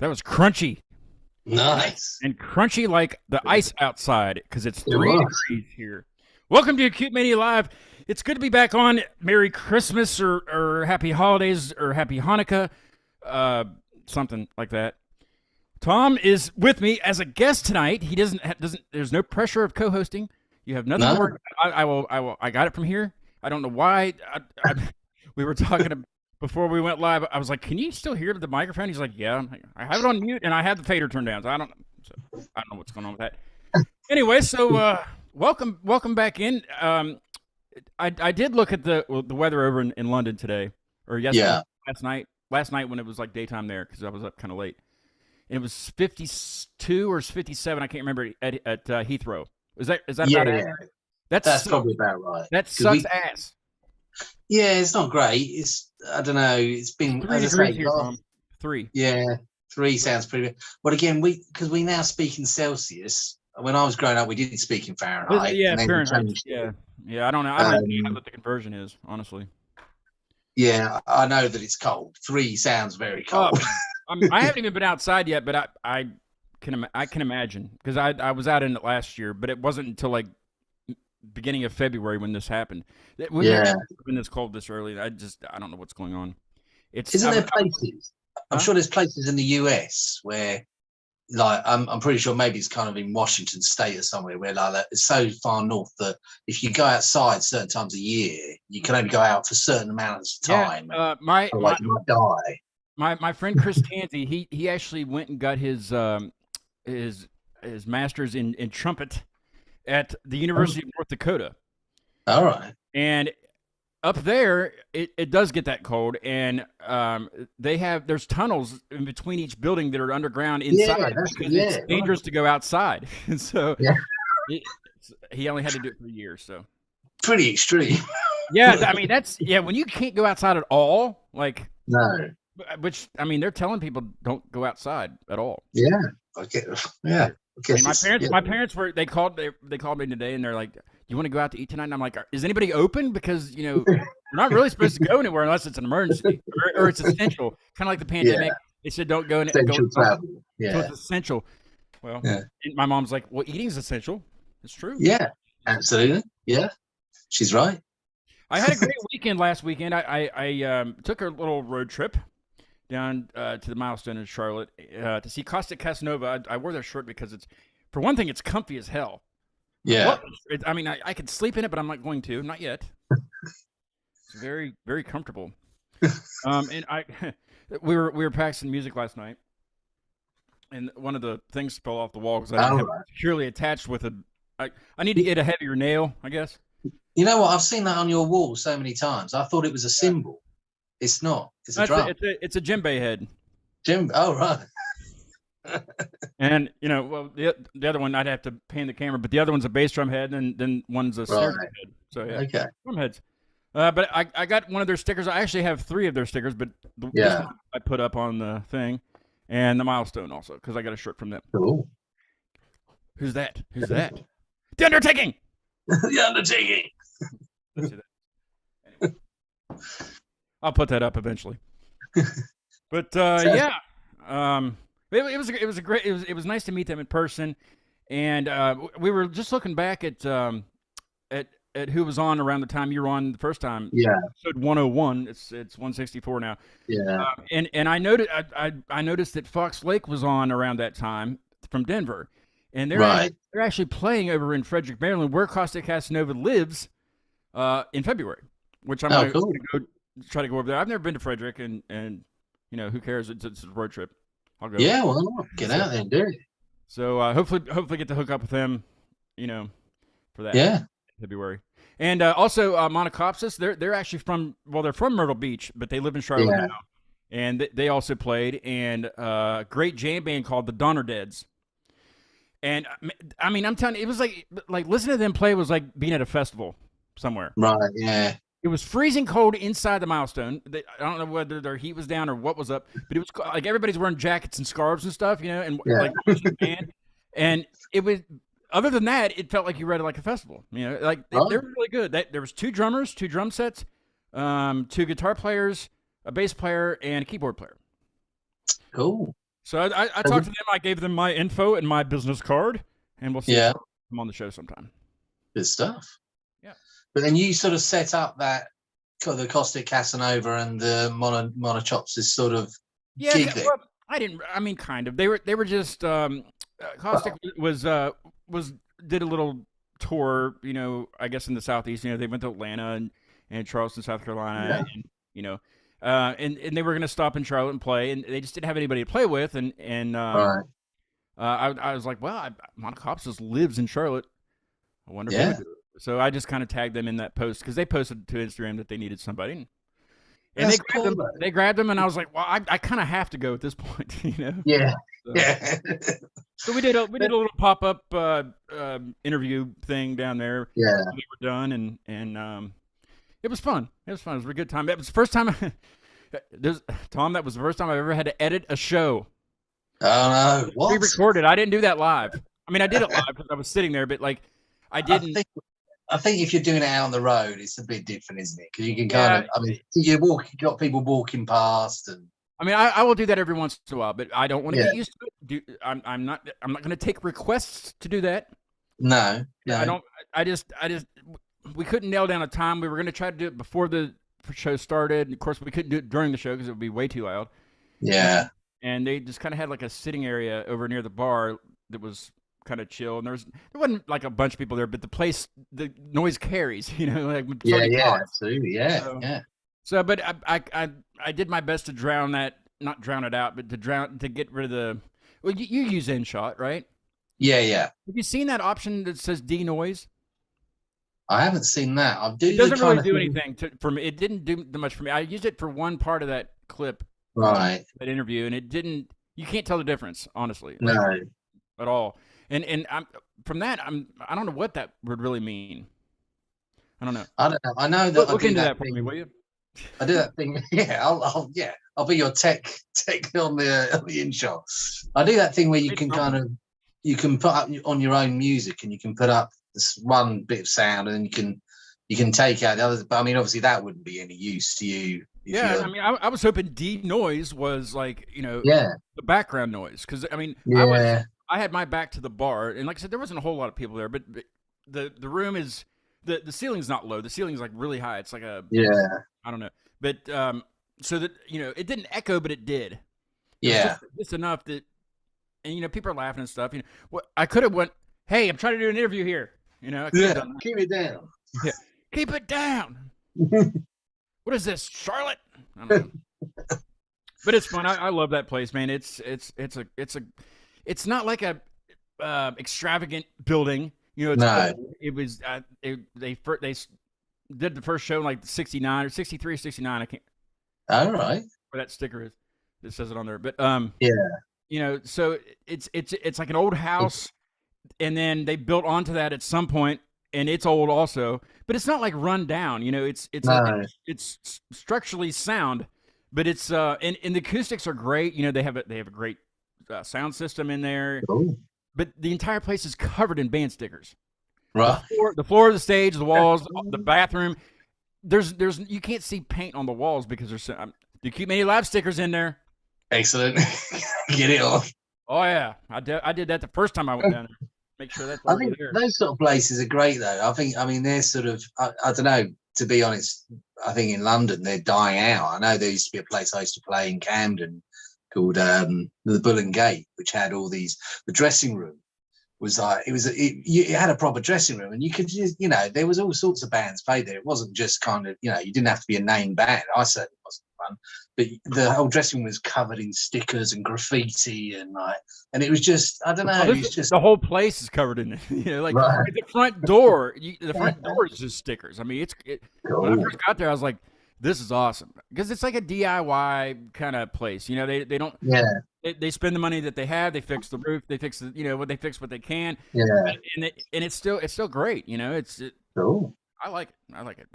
That was crunchy. Nice. And crunchy like the ice outside because it's It 3 was. degrees here. Welcome to Acute Mania Live. It's good to be back on. Merry Christmas or Happy Holidays or Happy Hanukkah, something like that. Tom is with me as a guest tonight. He doesn't. There's no pressure of co-hosting. You have nothing to No. worry. I will. I got it from here. I don't know why. We were talking before we went live. I was like, "Can you still hear the microphone?" He's like, "Yeah." I have it on mute and I have the fader turned down. So I don't know what's going on with that. Anyway, so welcome back in. I did look at the weather over in London today or yesterday, Yeah. last night when it was like daytime there because I was up kind of late, and it was 52 or 57. I can't remember at Heathrow. Is that Yeah. about accurate? That's probably about right. That sucks ass. Yeah, it's not great. I don't know. It's been 3 as I degrees say, here, Tom. 3. Yeah, 3 sounds pretty good. But again, because we now speak in Celsius. When I was growing up, we didn't speak in Fahrenheit. Yeah, and then we Fahrenheit. changed it. Yeah. I don't know. I don't know what the conversion is, honestly. Yeah, I know that it's cold. 3 sounds very cold. I haven't even been outside yet, but I can imagine because I was out in it last year, but it wasn't until like beginning of February when this happened. We've never been this cold this early. I don't know what's going on. Isn't there places? I'm sure there's places in the US where, like, I'm pretty sure maybe it's kind of in Washington State or somewhere where like that it's so far north that if you go outside certain times a year, you can only go out for certain amounts of time. Yeah, you might die. My friend Chris Tansey, he actually went and got his master's in trumpet at the University of North Dakota. All right. And up there, it does get that cold, and there's tunnels in between each building that are underground inside because it's dangerous to go outside. And so he only had to do it for a year. So pretty extreme. Yeah, I mean when you can't go outside at all, like no. Which I mean, they're telling people don't go outside at all. Yeah. Okay. Yeah. I mean, my parents were. They called me today, and they're like, "Do you want to go out to eat tonight?" And I'm like, "Is anybody open? Because we're not really supposed to go anywhere unless it's an emergency or it's essential." Kind of like the pandemic. Yeah. They said don't go in. Essential travel. Yeah. So it's essential. Well, my mom's like, "Well, eating is essential." It's true. Yeah, absolutely. Yeah, she's right. I had a great weekend last weekend. I took a little road trip down to the Milestone in Charlotte to see Costa Casanova. I wore that shirt because for one thing, it's comfy as hell. Yeah. I mean, I could sleep in it, but I'm not going to. Not yet. It's very, very comfortable. And we were practicing music last night, and one of the things fell off the wall because I didn't have it securely attached with a. I need to get a heavier nail, I guess. You know what? I've seen that on your wall so many times. I thought it was a cymbal. It's not. It's a drum. It's a djembe head. Oh, right. And the other one I'd have to pan the camera, but the other one's a bass drum head, and then one's a snare drum head. So yeah, okay, drum heads. But I got one of their stickers. I actually have 3 of their stickers, but this one I put up on the thing, and the Milestone also because I got a shirt from them. Cool. Who's that? The Undertaking. The Undertaking. Let's see that. Anyway. I'll put that up eventually. But it was nice to meet them in person, and we were just looking back at who was on around the time you were on the first time. Yeah, episode 101. It's 164 now. Yeah, and I noticed I noticed that Fox Lake was on around that time from Denver, and they're actually playing over in Frederick, Maryland, where Costa Casanova lives, in February, which I'm going to go try to go over there. I've never been to Frederick, and who cares? It's a road trip. I'll go. Yeah, well, get out there and do it. So hopefully get to hook up with them, for that. Yeah. February. And also Monocopsis, they're actually from Myrtle Beach, but they live in Charlotte now. And they also played, and a great jam band called the Donner Deads. And I mean, I'm telling you, it was like listening to them play was like being at a festival somewhere. Right, yeah. It was freezing cold inside the Milestone. I don't know whether their heat was down or what was up, but it was like everybody's wearing jackets and scarves and stuff, and like band. And it was. Other than that, it felt like you read it like a festival. They're really good. There was 2 drummers, 2 drum sets, 2 guitar players, a bass player, and a keyboard player. Cool. So I talked to them. I gave them my info and my business card, and we'll see if Yeah, I'm on the show sometime. good stuff. Yeah. But then you sort of set up that the Caustic Casanova and the Monochops is sort of Yeah. gig there. Well, I didn't. I mean, kind of. They were just Caustic was did a little tour. I guess in the southeast. They went to Atlanta and Charleston, South Carolina, Yeah. and and they were going to stop in Charlotte and play, and they just didn't have anybody to play with, and Right. I was like, well, Monocops just lives in Charlotte. I wonder if they Yeah. would do it. So I just kind of tagged them in that post because they posted to Instagram that they needed somebody, and That's cool, though. they grabbed them, and I was like, well, I kind of have to go at this point, Yeah. So, Yeah. so we did a little pop up interview thing down there. Yeah. We were done, and it was fun. It was fun. It was a good time. That was the first time. Tom, that was the first time I've ever had to edit a show. Oh no! What? Pre-recorded. I didn't do that live. I mean, I did it live because I was sitting there, but like, I didn't. I think if you're doing it out on the road, it's a bit different, isn't it? Because you can kind of. I mean, you got people walking past, and I mean, I will do that every once in a while, but I don't want to Yeah. get used to it. I'm not going to take requests to do that. no. I don't. I just. We couldn't nail down a time. We were going to try to do it before the show started. And of course, we couldn't do it during the show because it would be way too loud. Yeah. And they just kind of had like a sitting area over near the bar that was kind of chill. And there wasn't like a bunch of people there, but the noise carries. Like when somebody Yeah. talks. Absolutely. Yeah. So- Yeah. So, but I did my best to drown that, not drown it out, but to get rid of the. Well, you use InShot, right? Yeah. Yeah. Have you seen that option that says denoise? I haven't seen that. I do. It doesn't really do anything for me. It didn't do much for me. I used it for one part of that clip, Right. that interview, and it didn't. You can't tell the difference, honestly, No. at all. And from that, I don't know what that would really mean. I don't know. I don't know. I know that. Look I do into that that for thing. me, will you? I do that thing. Yeah. I'll be your tech on the InShot. I do that thing where you It's can something. you can put up on your own music, and you can put up this one bit of sound, and then you can take out the others. But I mean, obviously, that wouldn't be any use to you. Yeah, I mean, I was hoping denoise was like Yeah. the background noise, because I mean, Yeah. I had my back to the bar, and like I said, there wasn't a whole lot of people there, but the room is the ceiling's not low. The ceiling's like really high. It's like Yeah. I don't know, but so that it didn't echo, but it did. It was Yeah. just enough that, and people are laughing and stuff. I could have went, hey, I'm trying to do an interview here. I could have done that. Keep it down. Yeah. Keep it down. What is this, Charlotte? I don't know. But it's fun. I love that place, man. It's not like a extravagant building. It's No. old. It was they did the first show in like 69 or 63 or 69. I can't All right. where that sticker is. It says it on there. But Yeah. so it's like an old house, and then they built onto that at some point, and it's old also, but it's not like run down. It's No. it's structurally sound, but it's and the acoustics are great. They have a great sound system in there, Cool. but the entire place is covered in band stickers. Right. The floor of the stage, the walls, the bathroom. There's you can't see paint on the walls because there's do you keep any live stickers in there? Excellent. Get it off. Oh yeah, I did that the first time I went down there. Make sure that's I already think there. those sort of places are great, though. I mean, they're sort of, I don't know, to be honest, I think in London, they're dying out. I know there used to be a place I used to play in Camden called the Bull and Gate, which had all these, the dressing room was like, it had a proper dressing room, and you could just, there was all sorts of bands played there. It wasn't just kind of, you didn't have to be a name band. I certainly wasn't one, but the whole dressing room was covered in stickers and graffiti, and it was just, I don't know, it was just the whole place is covered in it. Like Right. the front door, the front door is just stickers. I mean, when I cool. first got there, I was like, this is awesome, because it's like a DIY kind of place. They don't. Yeah. They spend the money that they have. They fix the roof. They fix they fix what they can. Yeah. And it's still great. Cool. I like it.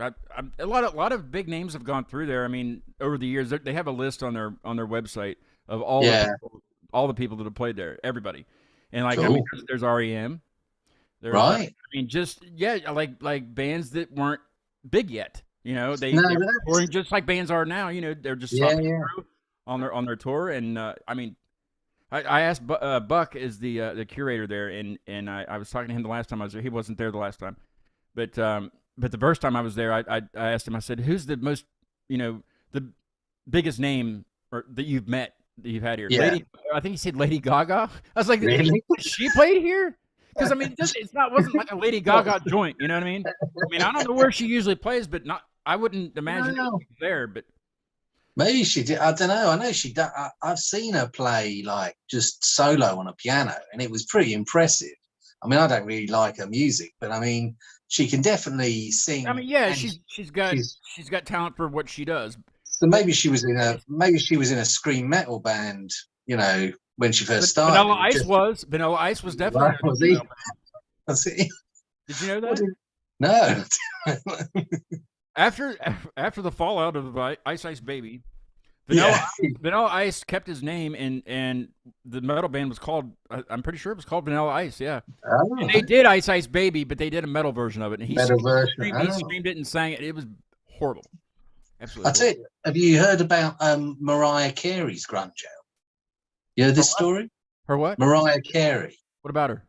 A lot of big names have gone through there. I mean, over the years, they have a list on their website of all the people that have played there. Everybody, and like I mean, there's REM. There's, Right. I mean, just like bands that weren't big yet. They No, they're but that's- touring just like bands are now. They're just Yeah, stopping yeah. through on their tour, and I mean, I asked Buck is the curator there, and I was talking to him the last time I was there. He wasn't there the last time, but the first time I was there, I asked him. I said, "Who's the most, the biggest name that you've met that you've had here?" Yeah. Lady, I think he said Lady Gaga. I was like, Really? she played here? Because I mean, it's not wasn't like a Lady Gaga joint. You know what I mean? I mean, I don't know where she usually plays, but not. I wouldn't imagine it was there, but. Maybe she did. I don't know. I know she. I've seen her play like just solo on a piano, and it was pretty impressive. I mean, I don't really like her music, but I mean, she can definitely sing. I mean, yeah, and she's got talent for what she does. so maybe she was in a scream metal band. When she first But started. Vanilla Ice was definitely. Was he? Was he? Did you know that? No. After the fallout of Ice Ice Baby, Vanilla Ice kept his name, and the metal band was called. I'm pretty sure it was called Vanilla Ice. Yeah, and they did Ice Ice Baby, but they did a metal version of it. And he screamed it and sang it. It was horrible. Absolutely. I tell you, have you heard about Mariah Carey's grunge album? You heard this story? Her what? Mariah Carey. What about her?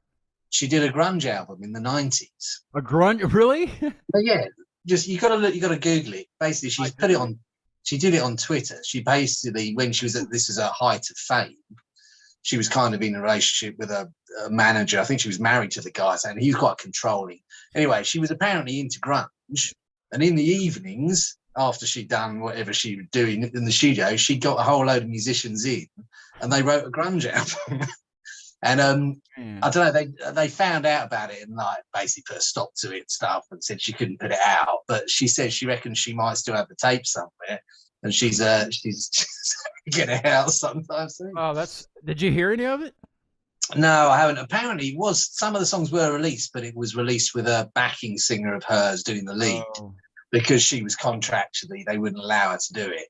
She did a grunge album in the 90s. A grunge, really? Yeah. Just you got to Google it. Basically, she did it on Twitter. She basically, when she was this is her height of fame, she was kind of in a relationship with a manager. I think she was married to the guy, and he was quite controlling. Anyway, she was apparently into grunge, and in the evenings after she'd done whatever she was doing in the studio, she got a whole load of musicians in, and they wrote a grunge album. And I don't know, they found out about it and like basically put a stop to it and stuff and said she couldn't put it out. But she said she reckons she might still have the tape somewhere, and she's get it out sometime soon. Oh, did you hear any of it? No, I haven't. Apparently some of the songs were released, but it was released with a backing singer of hers doing the lead because she was contractually, they wouldn't allow her to do it.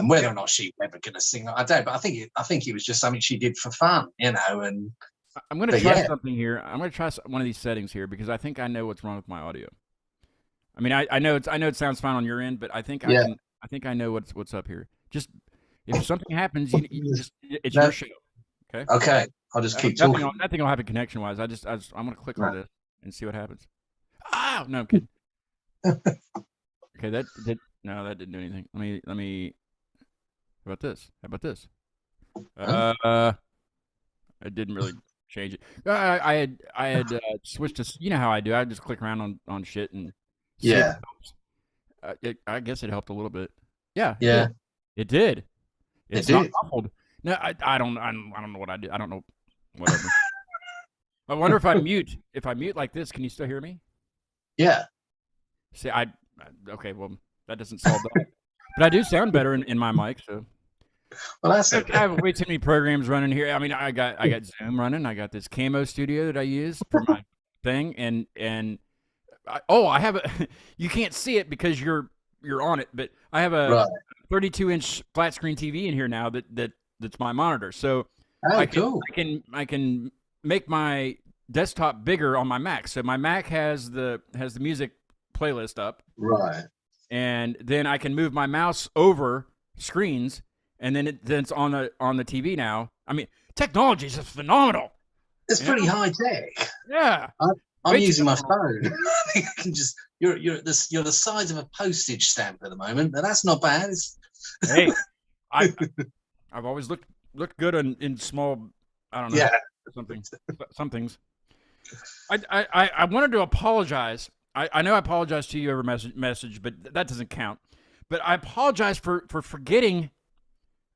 Whether or not she was ever going to sing, I don't. But I think it was just something she did for fun, And I'm going to try something here. I'm going to try one of these settings here because I think I know what's wrong with my audio. I mean, I know it sounds fine on your end, but I think I know what's up here. Just if something happens, it's your show. Okay. Okay. I'll just keep talking. Nothing will happen connection wise. I'm going to click on this and see what happens. Ah, no, I'm kidding. Okay, that didn't do anything. Let me. How about this? I didn't really change it. I had switched to. You know how I do. I just click around on shit and. Yeah. I guess it helped a little bit. Yeah. Yeah. It did. It's not muffled. No, I don't know what I did. I don't know. Whatever. I wonder if I mute. If I mute like this, can you still hear me? Yeah. See, okay. Well, that doesn't solve that. But I do sound better in my mic. So. Well, that's okay. I have way too many programs running here. I mean, I got Zoom running. I got this Camo Studio that I use for my thing, and I have a. You can't see it because you're on it, but I have a 32-inch flat screen TV in here now that's my monitor. So I can make my desktop bigger on my Mac. So my Mac has the music playlist up, right, and then I can move my mouse over screens. And then it's on the TV now. I mean, technology is just phenomenal. It's pretty high tech. Yeah, I'm using my phone. I can just you're the size of a postage stamp at the moment, but that's not bad. Hey, I've always looked good in small. I don't know. Yeah, some things. I wanted to apologize. I know I apologized to you over message, but that doesn't count. But I apologize for forgetting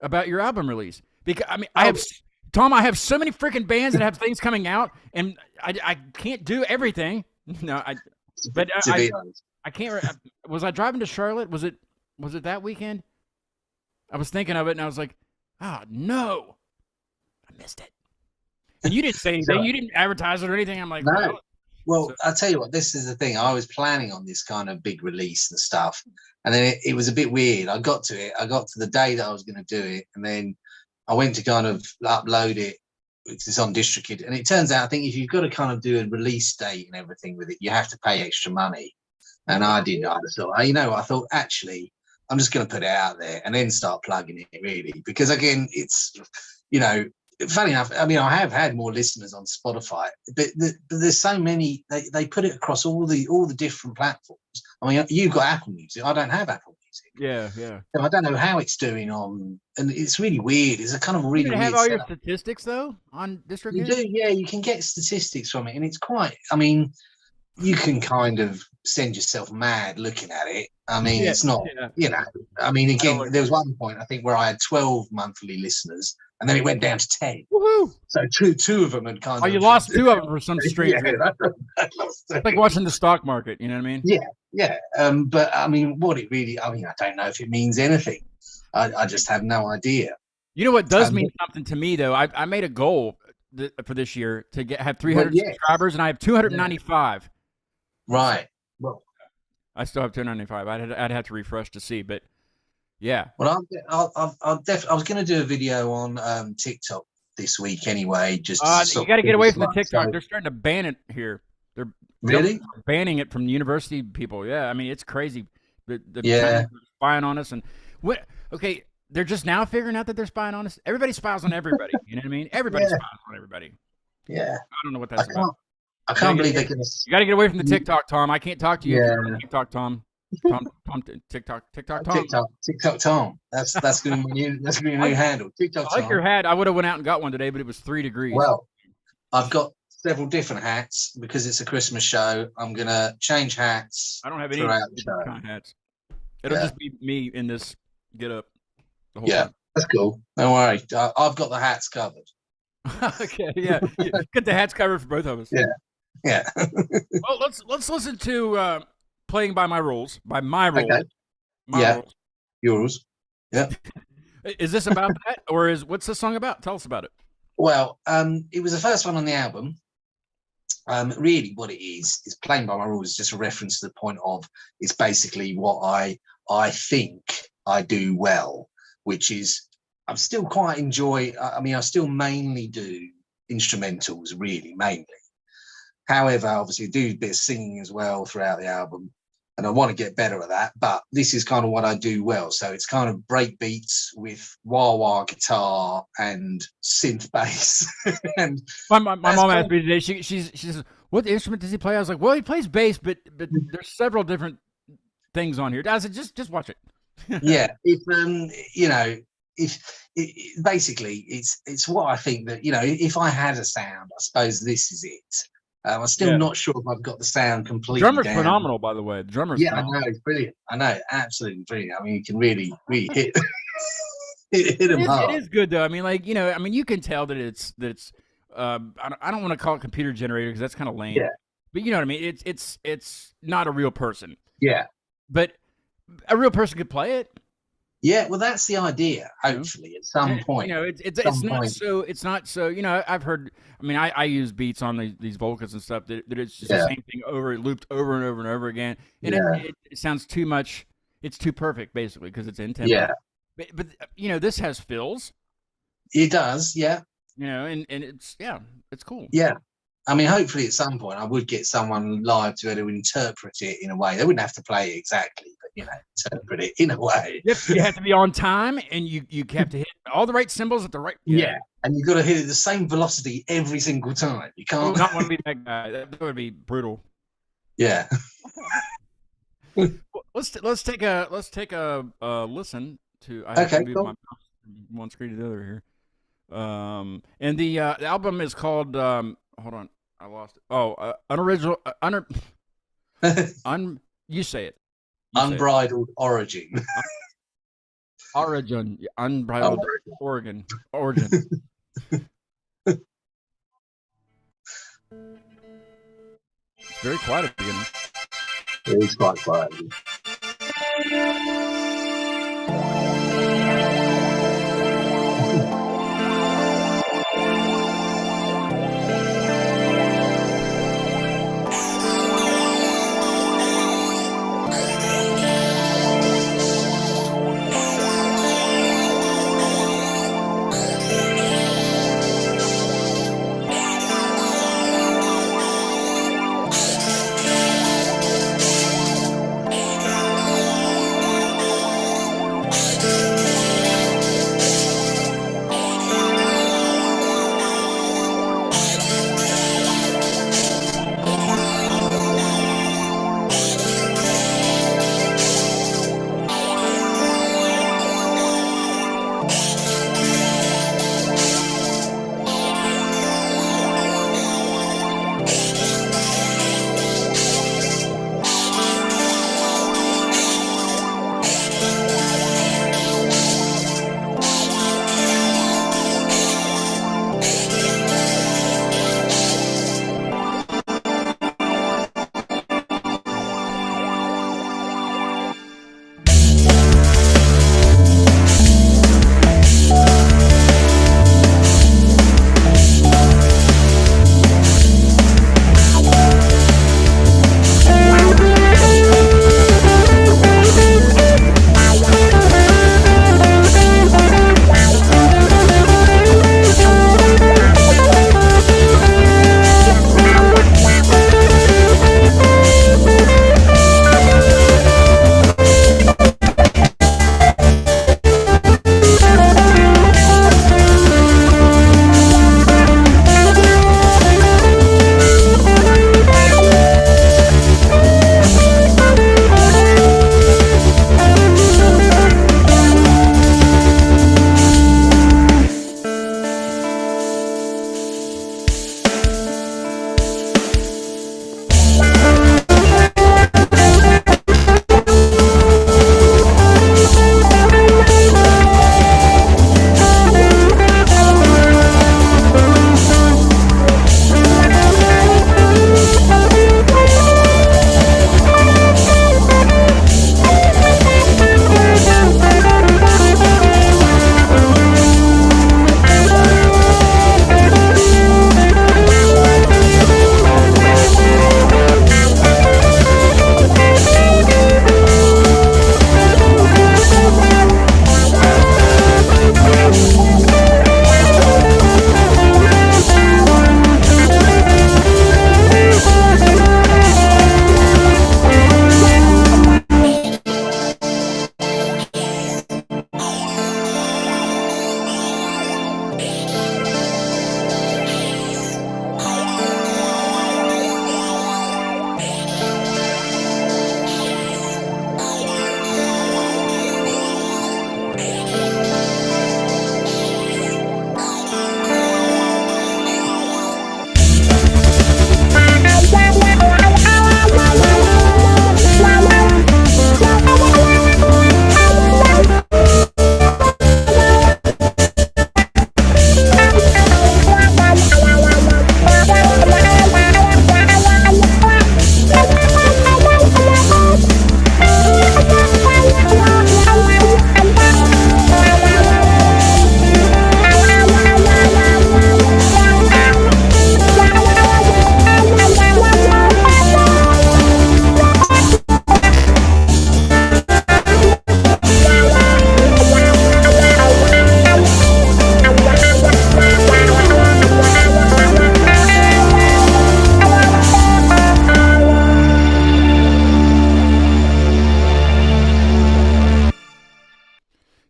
about your album release because I mean I have so many freaking bands that have things coming out and I can't do everything. No, I can't. Was I driving to Charlotte? Was it that weekend? I was thinking of it and I was like, no, I missed it. And you didn't say anything. You didn't advertise it or anything. I'm like, no. Well, I'll tell you what, this is the thing. I was planning on this kind of big release and stuff. And then it was a bit weird. I got to the day that I was going to do it. And then I went to kind of upload it, because it's on DistroKid. And it turns out, I think if you've got to kind of do a release date and everything with it, you have to pay extra money. And I didn't. I just thought, I thought, actually, I'm just going to put it out there and then start plugging it, really. Because, again, it's, funny enough, I mean, I have had more listeners on Spotify, but there's so many. They put it across all the different platforms. I mean, you've got Apple Music. I don't have Apple Music. Yeah. So I don't know how it's doing on, and it's really weird. It's a kind of really You have weird all your setup. statistics though on You DistroKid? do, yeah. You can get statistics from it, and it's quite. I mean, you can kind of send yourself mad looking at it. I mean, Yeah, it's not, yeah. you know, I mean, I don't again, like there was one point I think where I had 12 monthly listeners, and then it went down to 10. Woohoo! So two of them had kind Oh, of you lost 2 of them for some strange yeah, reason. I lost It's like watching the stock market. You know what I mean? yeah. But I mean, what it really, I mean, I don't know if it means anything. I just have no idea. You know what does mean something to me though? I made a goal for this year to have 300 subscribers, and I have 295. Right. Well, I still have 295. I'd have to refresh to see, but yeah. Well, I was going to do a video on TikTok this week anyway. Just you got to get away from the TikTok. So, They're starting to ban it here. They're really banning it from university people. Yeah, I mean it's crazy. The yeah. spying on us, and what? Okay, they're just now figuring out that they're spying on us. Everybody spies on everybody. You know what I mean? Everybody spies on everybody. Yeah. I don't know what that's about. I can't believe they're going to. You got to get away from the TikTok, Tom. I can't talk to you. Yeah. TikTok, Tom. Tom, TikTok, Tom. TikTok, Tom. That's going to be new. That's going to be a new handle. TikTok. I like your hat. I would have went out and got one today, but it was 3 degrees. Well, I've got several different hats because it's a Christmas show. I'm going to change hats. I don't have any kind of hats. It'll just be me in this get up. The whole time. That's cool. Don't worry. I've got the hats covered. Okay, yeah. Get the hats covered for both of us. Yeah. Well, let's listen to Playing by My Rules. By my rules. Okay. Rules. Yours. Yeah. Is this about that, or what's this song about? Tell us about it. Well, it was the first one on the album. Really, what it is Playing by My Rules is just a reference to the point of it's basically what I think I do well, which is I'm still quite enjoy. I mean, I still mainly do instrumentals, really mainly. However, obviously, I do a bit of singing as well throughout the album, and I want to get better at that. But this is kind of what I do well. So it's kind of break beats with wah-wah guitar and synth bass. And my mom asked me today. She says, "What instrument does he play?" I was like, "Well, he plays bass, but there's several different things on here." I said, "Just watch it." Yeah, basically it's what I think that if I had a sound, I suppose this is it. I'm still not sure if I've got the sound completely. The drummer's down. Phenomenal, by the way. The drummer's phenomenal. I know, it's brilliant. I know, absolutely brilliant. I mean, you can really hit hit them hard. It is good though. I mean, you can tell that it's. I don't want to call it computer generated because that's kind of lame. Yeah. But you know what I mean. It's not a real person. Yeah. But a real person could play it. Yeah, well, that's the idea. Hopefully, at some point, it's not so. I've heard. I mean, I use beats on these vocals and stuff that it's just the same thing looped over and over and over again, and it sounds too much. It's too perfect, basically, because it's in tempo. Yeah. But this has fills. It does, yeah. And it's cool. Yeah. I mean, hopefully at some point I would get someone live to be able to interpret it in a way. They wouldn't have to play it exactly, but interpret it in a way. Yep, you have to be on time, and you have to hit all the right cymbals at the right. Yeah, and you've got to hit it at the same velocity every single time. You can't. I don't want to be that guy. That would be brutal. Yeah. Let's take a listen to. I have to move my one screen to the other here. And the album is called. Hold on, I lost it. Oh, unoriginal. You say it. Unbridled Origin. Origin. Unbridled Origin. It's very quiet at the beginning. It is quite quiet.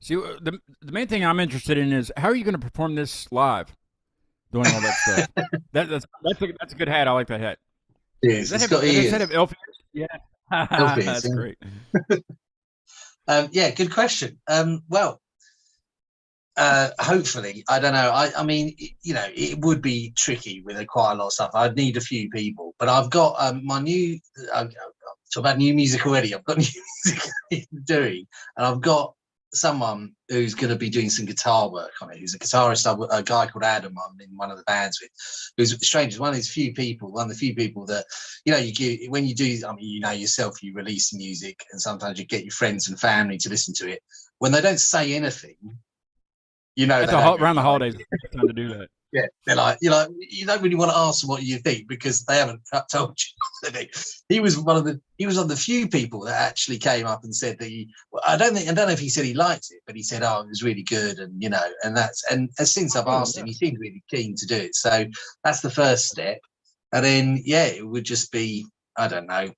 See, the main thing I'm interested in is how are you going to perform this live, doing all that stuff. That's a good hat. I like that hat. Yes, it's got Does that ears. have elf ears? Yeah, Elf ears, that's great. Yeah, good question. Well, hopefully, I don't know. I mean, it would be tricky with quite a lot of stuff. I'd need a few people, but I've got my new. Talk about new music already. I've got new music I'm doing, and I've got someone who's going to be doing some guitar work on it. Who's a guitarist, a guy called Adam. I'm in one of the bands with. Who's strange. One of the few people that you give when you do. I mean, yourself, you release music, and sometimes you get your friends and family to listen to it. When they don't say anything, At around the holidays, it's time to do that. Yeah, they're like, you don't really want to ask them what you think because they haven't told you. He was one of the few people that actually came up and said that I don't know if he said he liked it, but he said, oh, it was really good, and and since I've asked him, he seemed really keen to do it. So that's the first step, and then it would just be, I don't know.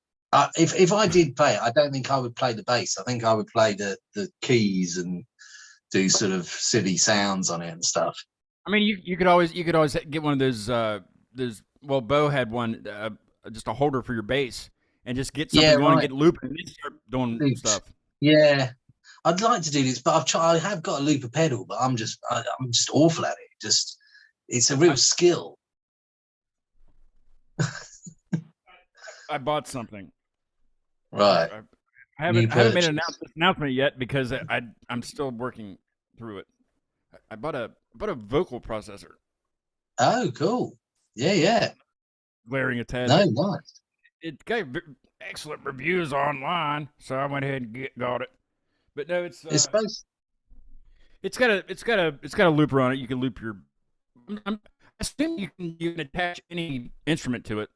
If I did play it, I don't think I would play the bass. I think I would play the keys and do sort of silly sounds on it and stuff. I mean, you could always get one of those. Well, Bo had one, just a holder for your bass, and just get something going and get looping and start doing stuff. Yeah, I'd like to do this, but I have got a looper pedal, but I'm just awful at it. It's a real skill. I bought something. Right. I haven't made an announcement yet because I'm still working through it. I bought a vocal processor. Oh, cool. Yeah. Glaring a tad. No, nice. It got excellent reviews online, so I went ahead and got it. But no, it's got a looper on it. You can loop your. I assume you can attach any instrument to it.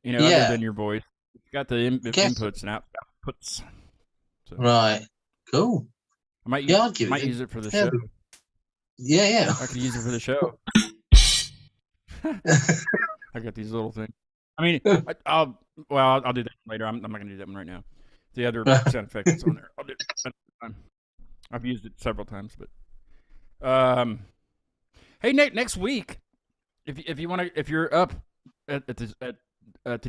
Other than your voice. It's got the inputs and outputs. So. Right. Cool. I might use it for the show. Yeah. I could use it for the show. I got these little things. I mean, I'll do that later. I'm not going to do that one right now. The other sound effect that's on there. I'll do it. I've used it several times, but hey, next week, if you want to, if you're up at the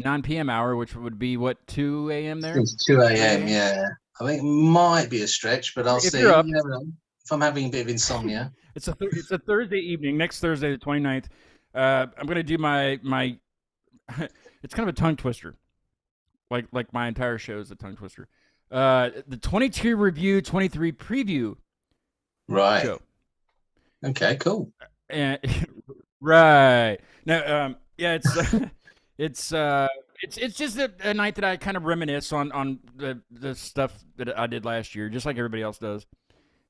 9 p.m. hour, which would be what 2 a.m. there. It's 2 a.m. Yeah, I think it might be a stretch, but I'll see. You never know. If I'm having a bit of insomnia. It's a Thursday evening, next Thursday, the 29th. I'm going to do my it's kind of a tongue twister. Like my entire show is a tongue twister. The 22 review, 23 preview. Right. Show. Okay, cool. And right. Now it's just a night that I kind of reminisce on the stuff that I did last year, just like everybody else does.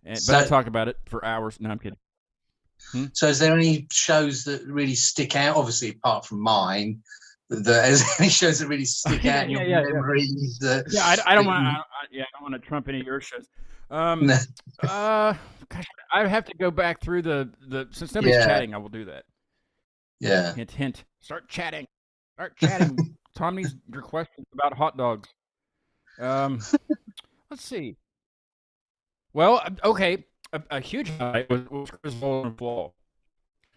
But I talk about it for hours. No, I'm kidding. So is there any shows that really stick out? Obviously, apart from mine, is there any shows that really stick out in your memories? I don't want to trump any of your shows. Gosh, I have to go back through the since nobody's chatting, I will do that. Yeah. Hint. Start chatting. Tom needs your questions about hot dogs. Let's see. Well, okay. A huge highlight was Chris Bowler Flaw.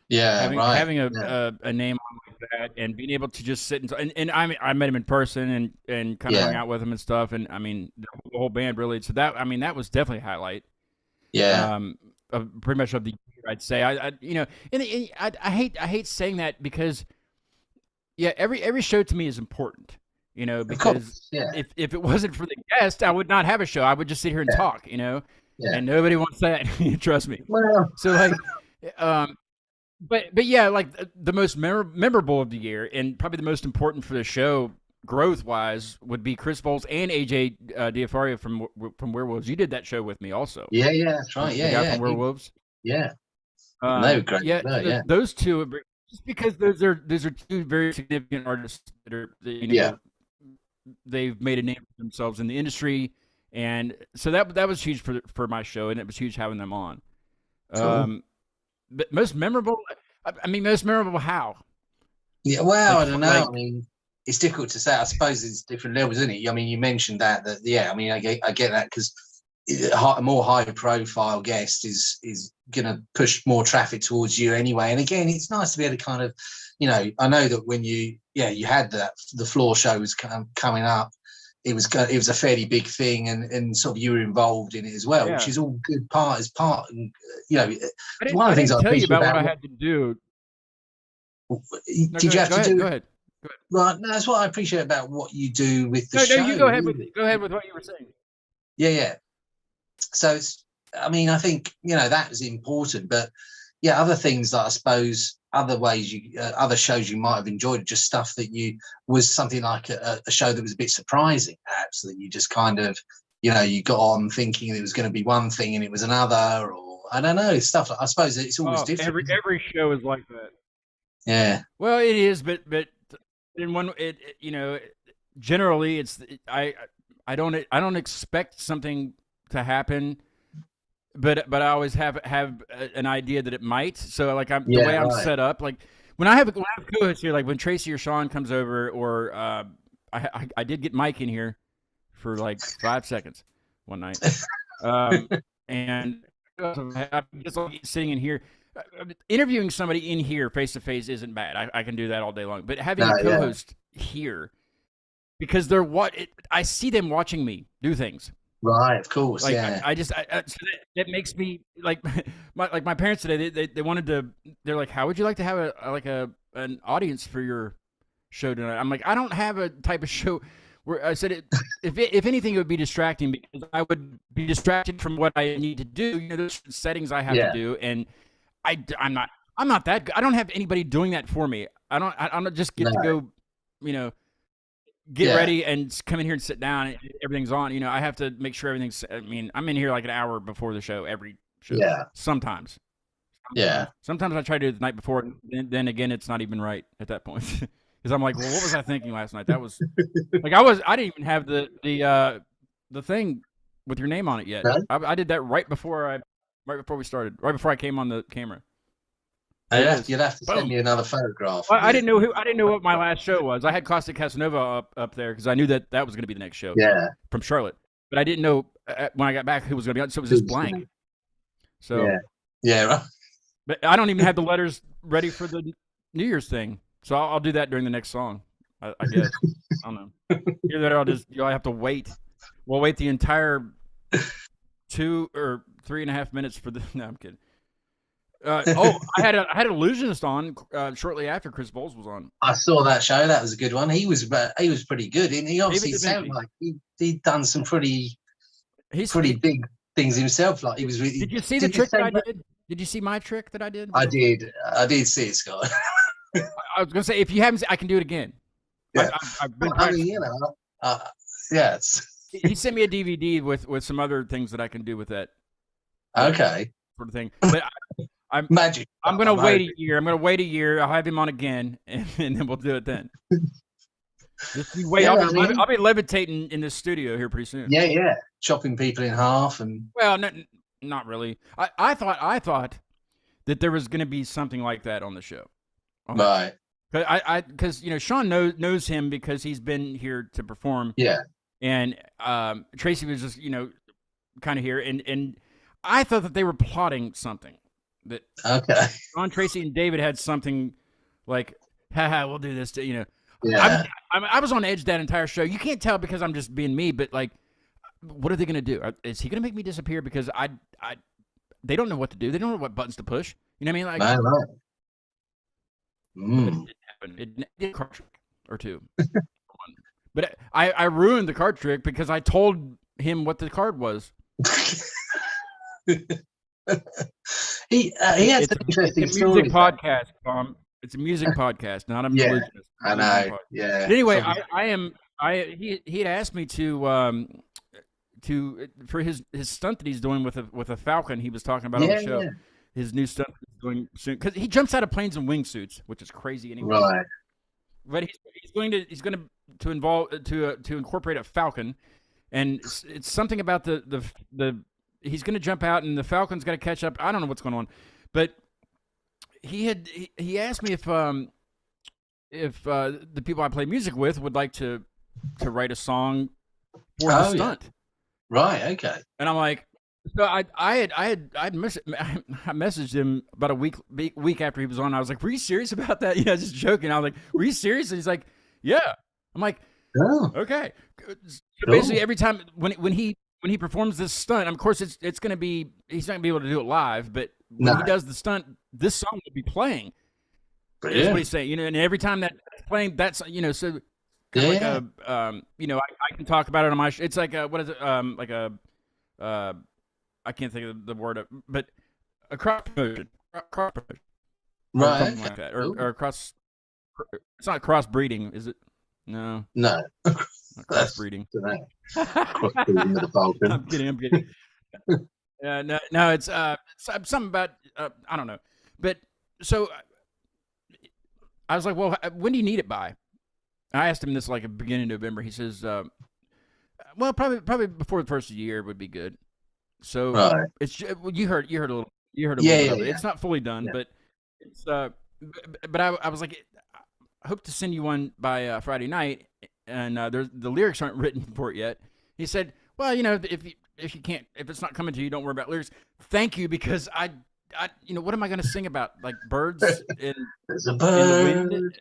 Yeah, having a name like that and being able to just sit and I met him in person and kind of hung out with him and stuff, and I mean the whole band really. So that was definitely a highlight. Yeah. Pretty much of the year, I'd say. I hate saying that because every show to me is important. Because if it wasn't for the guest, I would not have a show. I would just sit here and talk. And nobody wants that. Trust me. Well. So but yeah, like the most memorable of the year and probably the most important for the show growth wise would be Chris Bowles and AJ Diafaria from Werewolves. You did that show with me also. Yeah, that's right. The guy from Werewolves. Yeah. They were great. Yeah, those two, just because those are two very significant artists that are they've made a name for themselves in the industry. And so that was huge for my show, and it was huge having them on. Cool. But most memorable how? Yeah, well, I don't know. I mean, it's difficult to say. I suppose it's different levels, isn't it? I mean, you mentioned that. I mean, I get that because a more high profile guest is going to push more traffic towards you anyway. And again, it's nice to be able to kind of, I know that when you had the floor show was coming up, it was a fairly big thing, and sort of you were involved in it as well, which is all good part. And one of the things I tell you about what I had to do. Did you have to do? Go ahead. Right, no, that's what I appreciate about what you do with the show. No, you go ahead with what you were saying. Yeah. So I think that was important, but other things that I suppose other ways other shows you might have enjoyed, just stuff that was something like a show that was a bit surprising, perhaps, that you just kind of you got on thinking it was going to be one thing and it was another, or I don't know, stuff. I suppose it's always different. Every show is like that. Yeah. Well, it is, but in one, generally I don't expect something to happen, but I always have an idea that it might. So like the way I'm set up, like when I have co-hosts here, like when Tracy or Sean comes over, or I did get Mike in here for like 5 seconds one night, and I'm just like sitting in here. Interviewing somebody in here face to face isn't bad. I can do that all day long. But having a co-host here, because I see them watching me do things. Right, of course. Like, so that makes me like my parents today. They wanted to. They're like, how would you like to have an audience for your show tonight? I'm like, I don't have a type of show where I said if anything, it would be distracting, because I would be distracted from what I need to do. There's settings I have to do, and I'm not that good. I don't have anybody doing that for me. I don't just get to go, get ready and come in here and sit down and everything's on. I have to make sure everything's. I'm in here like an hour before the show every show. Yeah. Sometimes. Yeah. Sometimes I try to do it the night before, and then again, it's not even right at that point, because I'm like, well, what was I thinking last night? That was like I didn't even have the thing with your name on it yet. No? I did that right before we started, right before I came on the camera. You'd have to send me another photograph. Well, I didn't know what my last show was. I had Costa Casanova up there because I knew that was going to be the next show. Yeah. From Charlotte, but I didn't know when I got back who was going to be on. So it was just blank. So right. But I don't even have the letters ready for the New Year's thing. So I'll do that during the next song. I guess. I don't know. Either that, or you'll have to wait. We'll wait the entire 2 or 3.5 minutes for the. No, I'm kidding. I had an illusionist on shortly after Chris Bowles was on. I saw that show. That was a good one. He was pretty good, and he obviously sounded like he'd done some pretty big things himself. Like he was really. Did you see the trick that I did? Did you see my trick that I did? I did see it, Scott. I was gonna say, if you haven't, I can do it again. Yeah. I've been He sent me a DVD with some other things that I can do with that. Okay. Sort of thing, but. I'm magic. I'm gonna wait a year. I'll have him on again, and then we'll do it then. Just you wait. I'll be levitating in this studio here pretty soon. Yeah. Chopping people in half and. Well, not really. I thought that there was gonna be something like that on the show. Right. Because Sean knows him because he's been here to perform. Yeah. And Tracy was just kind of here, and I thought that they were plotting something. That Sean, Tracy, and David had something like, haha, we'll do this. Yeah. I was on edge that entire show. You can't tell because I'm just being me, but like, what are they going to do? Is he going to make me disappear? Because they don't know what to do. They don't know what buttons to push. You know what I mean? Like, it didn't happen. It did a card trick or two. But I ruined the card trick because I told him what the card was. He has some interesting stories. It's a music podcast, Tom. It's a music podcast, not a illusionist. I know. Yeah. But anyway, he had asked me to for his stunt that he's doing with a falcon. He was talking about on the show. Yeah. His new stunt he's doing soon, because he jumps out of planes in wingsuits, which is crazy anyway. Right. But he's going to incorporate a falcon, and it's something about the he's going to jump out, and the falcon's got to catch up. I don't know what's going on, but he asked me if the people I play music with would like to write a song for the stunt. Right. Okay. And I'm like, so I messaged him about a week after he was on. I was like, were you serious about that? Yeah, just joking. I was like, were you serious? And he's like, yeah. I'm like, Oh, okay. So basically, cool. every time when he performs this stunt, of course it's going to be, he's not going to be able to do it live, but when No. he does the stunt, this song will be playing. Is what he's Brilliant. saying, and every time that's playing, that's so kind of like Yeah. I can talk about it on my. It's like what is it? Like a I can't think of the word, but a cross promotion, cross promotion, or Right. something Okay. like that, Cool. or cross. It's not crossbreeding, is it? No, No. not That's crossbreeding. crossbreeding with the Vulcan. I'm kidding. I'm kidding. No, it's something about I don't know, but so I was like, well, when do you need it by? I asked him this like at the beginning of November. He says, well, probably before the first of the year would be good. So Right. it's you heard a little Yeah. bit Yeah. of it. Yeah. It's not fully done, Yeah. but it's but I was like, I hope to send you one by Friday night, and the lyrics aren't written for it yet. He said, well, if you can't, if it's not coming to you, don't worry about lyrics. Thank you, because I what am I going to sing about? Like birds in There's a the bird wind,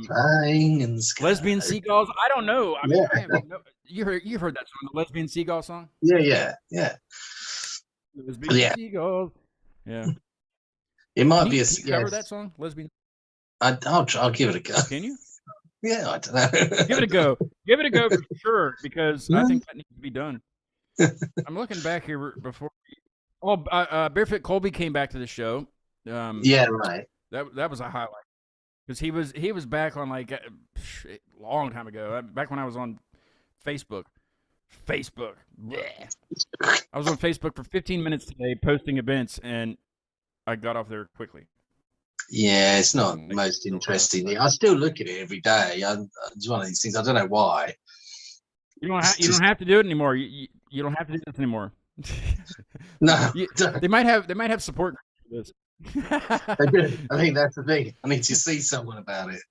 flying in the sky. lesbian seagulls. I don't know. I mean, Yeah. I have no, you've heard that song, the lesbian seagull song. Yeah. Yeah. Yeah. Lesbian Yeah. seagulls. Yeah. It might be a Can you cover that song, lesbian? I'll give it a go. Can you? Yeah, I don't know. Give it a go. Give it a go for sure, because I think that needs to be done. I'm looking back here before. Barefoot Colby came back to the show. Yeah, right. That was a highlight, because he was back on like a long time ago. Back when I was on Facebook. Blech. I was on Facebook for 15 minutes today, posting events, and I got off there quickly. Yeah, it's not the most interesting. I still look at it every day. It's one of these things. I don't know why. You don't have to do it anymore. You don't have to do this anymore. No, they might have support for this. I do. I think that's the thing. I need to see someone about it.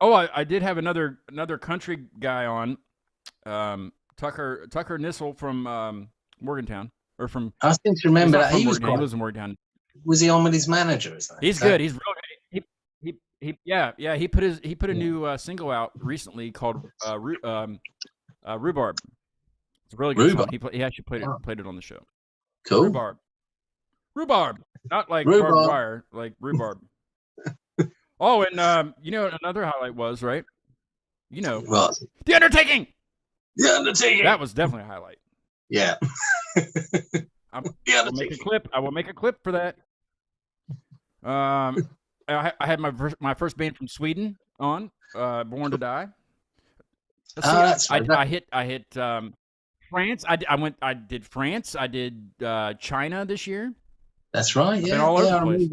I did have another country guy on, Tucker Nissel from Morgantown, or from. I seem to remember that he was. He lives in Morgantown. Was he on with his manager? He's good. He's real good. He put a new single out recently called Rhubarb. It's a really good song. He actually played it on the show. Cool. Rhubarb, not like rhubarb. barbed wire, like rhubarb. Oh, and another highlight was, right? What? The Undertaking. The Undertaking. That was definitely a highlight. Yeah. I will make a clip. I will make a clip for that. I had my first band from Sweden on, Born to Die. I hit France. I did France. I did China this year. That's right. Yeah. Been all over the place.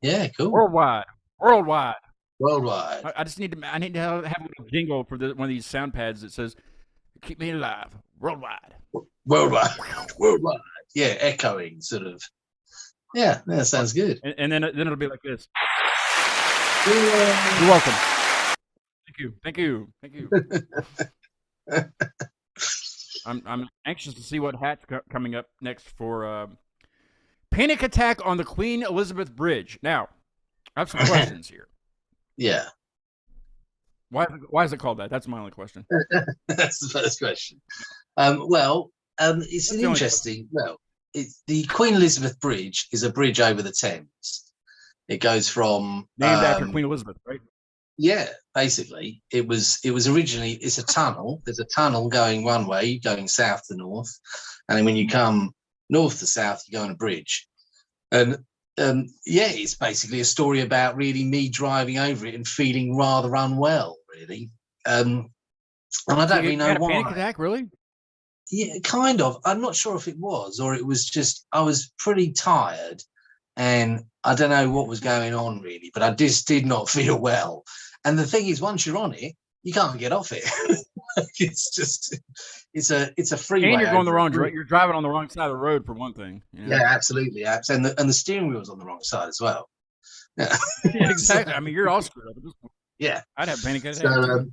Yeah. Cool. Worldwide. Worldwide. I just need to have a jingle for one of these sound pads that says "Keep me alive." Worldwide. Yeah, echoing sort of. Yeah, that sounds good. And then it'll be like this. You're welcome. Thank you. I'm anxious to see what hat's coming up next for Panic Attack on the Queen Elizabeth Bridge. Now, I have some questions here. Yeah. Why is it called that? That's my only question. That's the first question. It's an interesting. Well, the Queen Elizabeth Bridge is a bridge over the Thames. It goes from named after Queen Elizabeth, right? Yeah, basically, it was originally. It's a tunnel. There's a tunnel going one way, going south to north, and then when you come north to south, you go on a bridge. And it's basically a story about really me driving over it and feeling rather unwell, really. And I don't really know why. Panic attack, really? Yeah, kind of. I'm not sure if it was, or it was just I was pretty tired, and I don't know what was going on really, but I just did not feel well. And the thing is, once you're on it, you can't get off it. it's a freeway. And you're going the wrong direction. You're driving on the wrong side of the road, for one thing. Yeah, absolutely. And the steering wheel's on the wrong side as well. Yeah, exactly. I mean, you're all screwed up at this point. Yeah. I'd have panic So, attack too.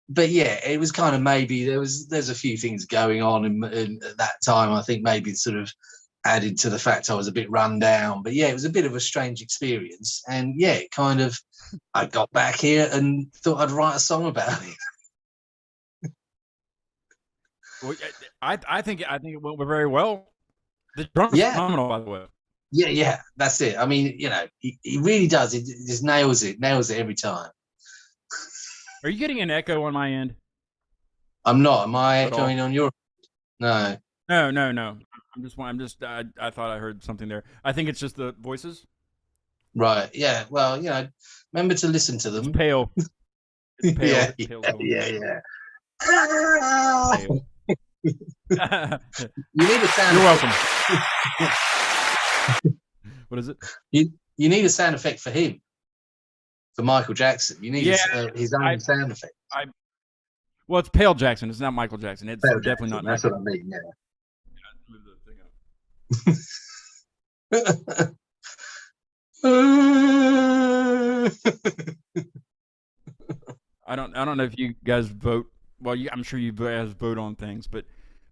but yeah, it was kind of maybe there's a few things going on in at that time. I think maybe sort of added to the fact I was a bit run down. But yeah, it was a bit of a strange experience. And yeah, it kind of I got back here and thought I'd write a song about it. Well, I think it went very well. The drummer's Yeah. phenomenal, by the way. Yeah, that's it. I mean, you know, he really does. He just nails it every time. Are you getting an echo on my end? I'm not. Am I At all? echoing on your? No. No. I thought I heard something there. I think it's just the voices. Right. Yeah. Well, you know, remember to listen to them. It's pale. It's pale. Yeah. It's pale Yeah. Pale. You need a sound. You're welcome. What is it? You need a sound effect for him. For Michael Jackson, you need his own sound effect. Well, it's Pale Jackson. It's not Michael Jackson. It's Pale definitely Jackson, not. That's what I mean. Yeah. I don't know if you guys vote. Well, I'm sure you guys vote on things, but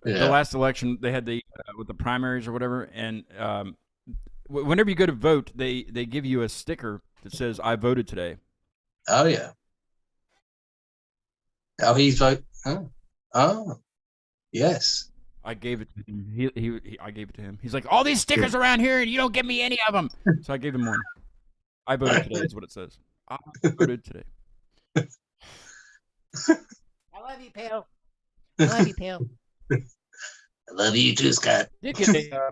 Yeah. the last election they had with the primaries or whatever, and whenever you go to vote, they give you a sticker that says "I voted today." Oh yeah. Oh, he's vote. Oh, yes. I gave it to him. I gave it to him. He's like, all these stickers around here, and you don't give me any of them. So I gave him one. I voted today is what it says. I voted today. I love you, Pale. I love you, Pale. I love you too, Scott. Did get I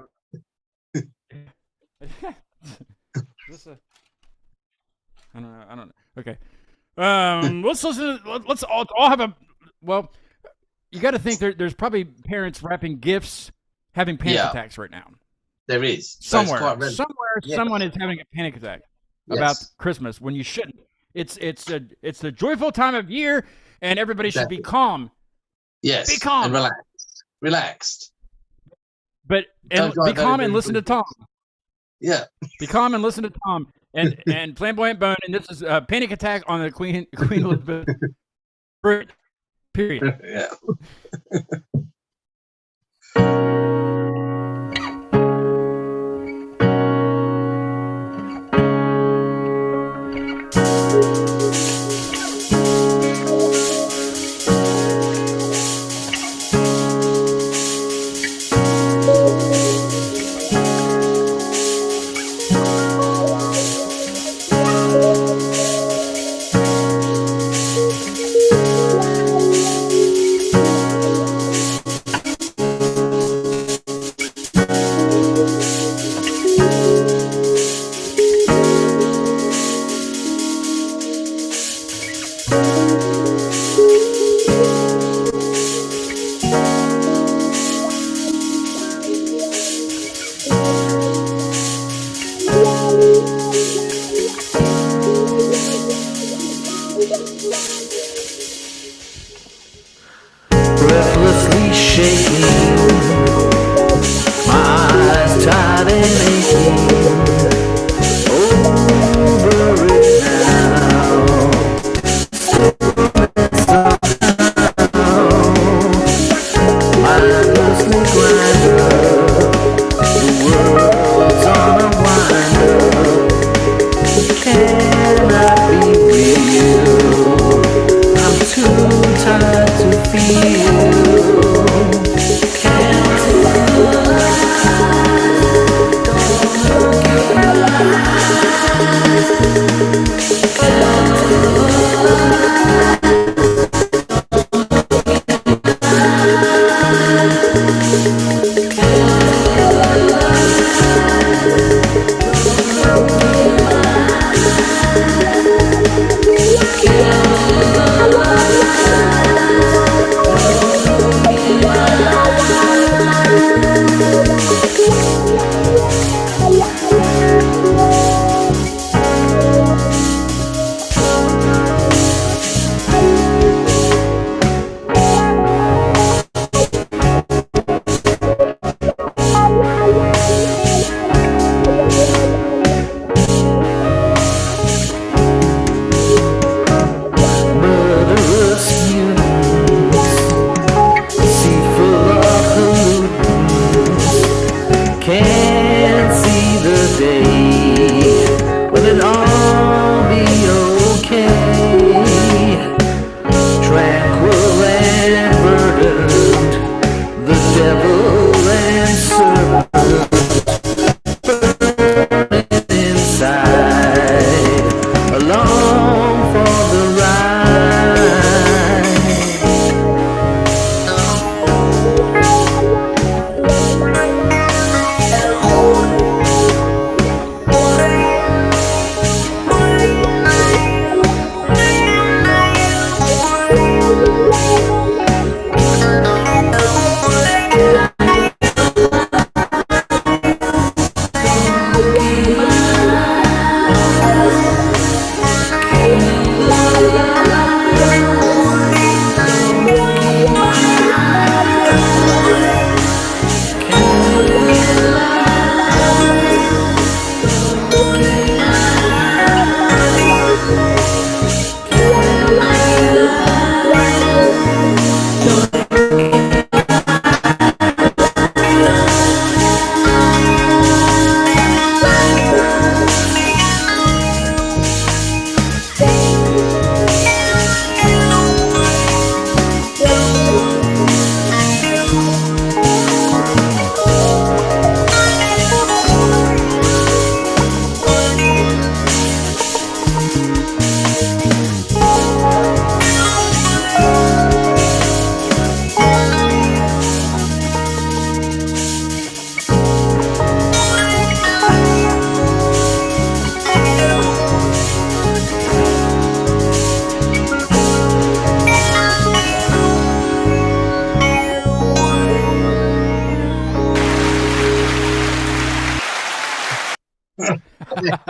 don't know. Okay. Let's listen. Let's all have a. Well, you got to think there's probably parents wrapping gifts, having panic attacks right now. There is Somewhere, yes. someone is having a panic attack about Christmas when you shouldn't. It's the joyful time of year, and everybody should be calm. Yes, be calm and relaxed. But be calm and listen to Tom. Yeah, be calm and listen to Tom and Flamboyant Bone. And this is a panic attack on the Queen Elizabeth. Period. Yeah. Breathlessly shaking, my eyes tired and aching, over it now. Mindlessly grind up, the world's on a wind up. Cannot be real. I'm too tired to feel.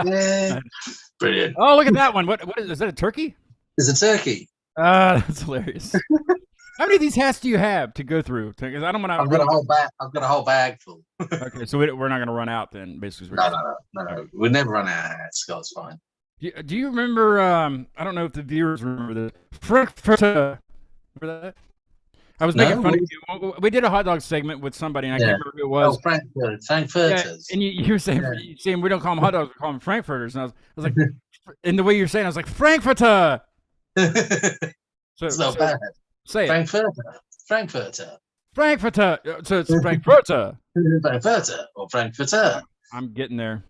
Yeah. Brilliant. Oh, look at that one. What is that? A turkey? It's a turkey. That's hilarious. How many of these hats do you have to go through? Because I don't want to. I've got a whole bag. I've got a whole bag full. Okay, so we're not going to run out then. Basically, No. We'll never run out of hats. Scott's fine. Do you remember? I don't know if the viewers remember this. Frankfurter. Remember that? I was making fun of you. We did a hot dog segment with somebody, and I can't remember who it was. Oh, Frankfurters. Yeah, and you were saying we don't call them hot dogs, we call them Frankfurters. And I was like, and the way you're saying, I was like, Frankfurter. So, It's not bad. Say it. Frankfurter. Frankfurter. So it's Frankfurter. Frankfurter or Frankfurter. I'm getting there.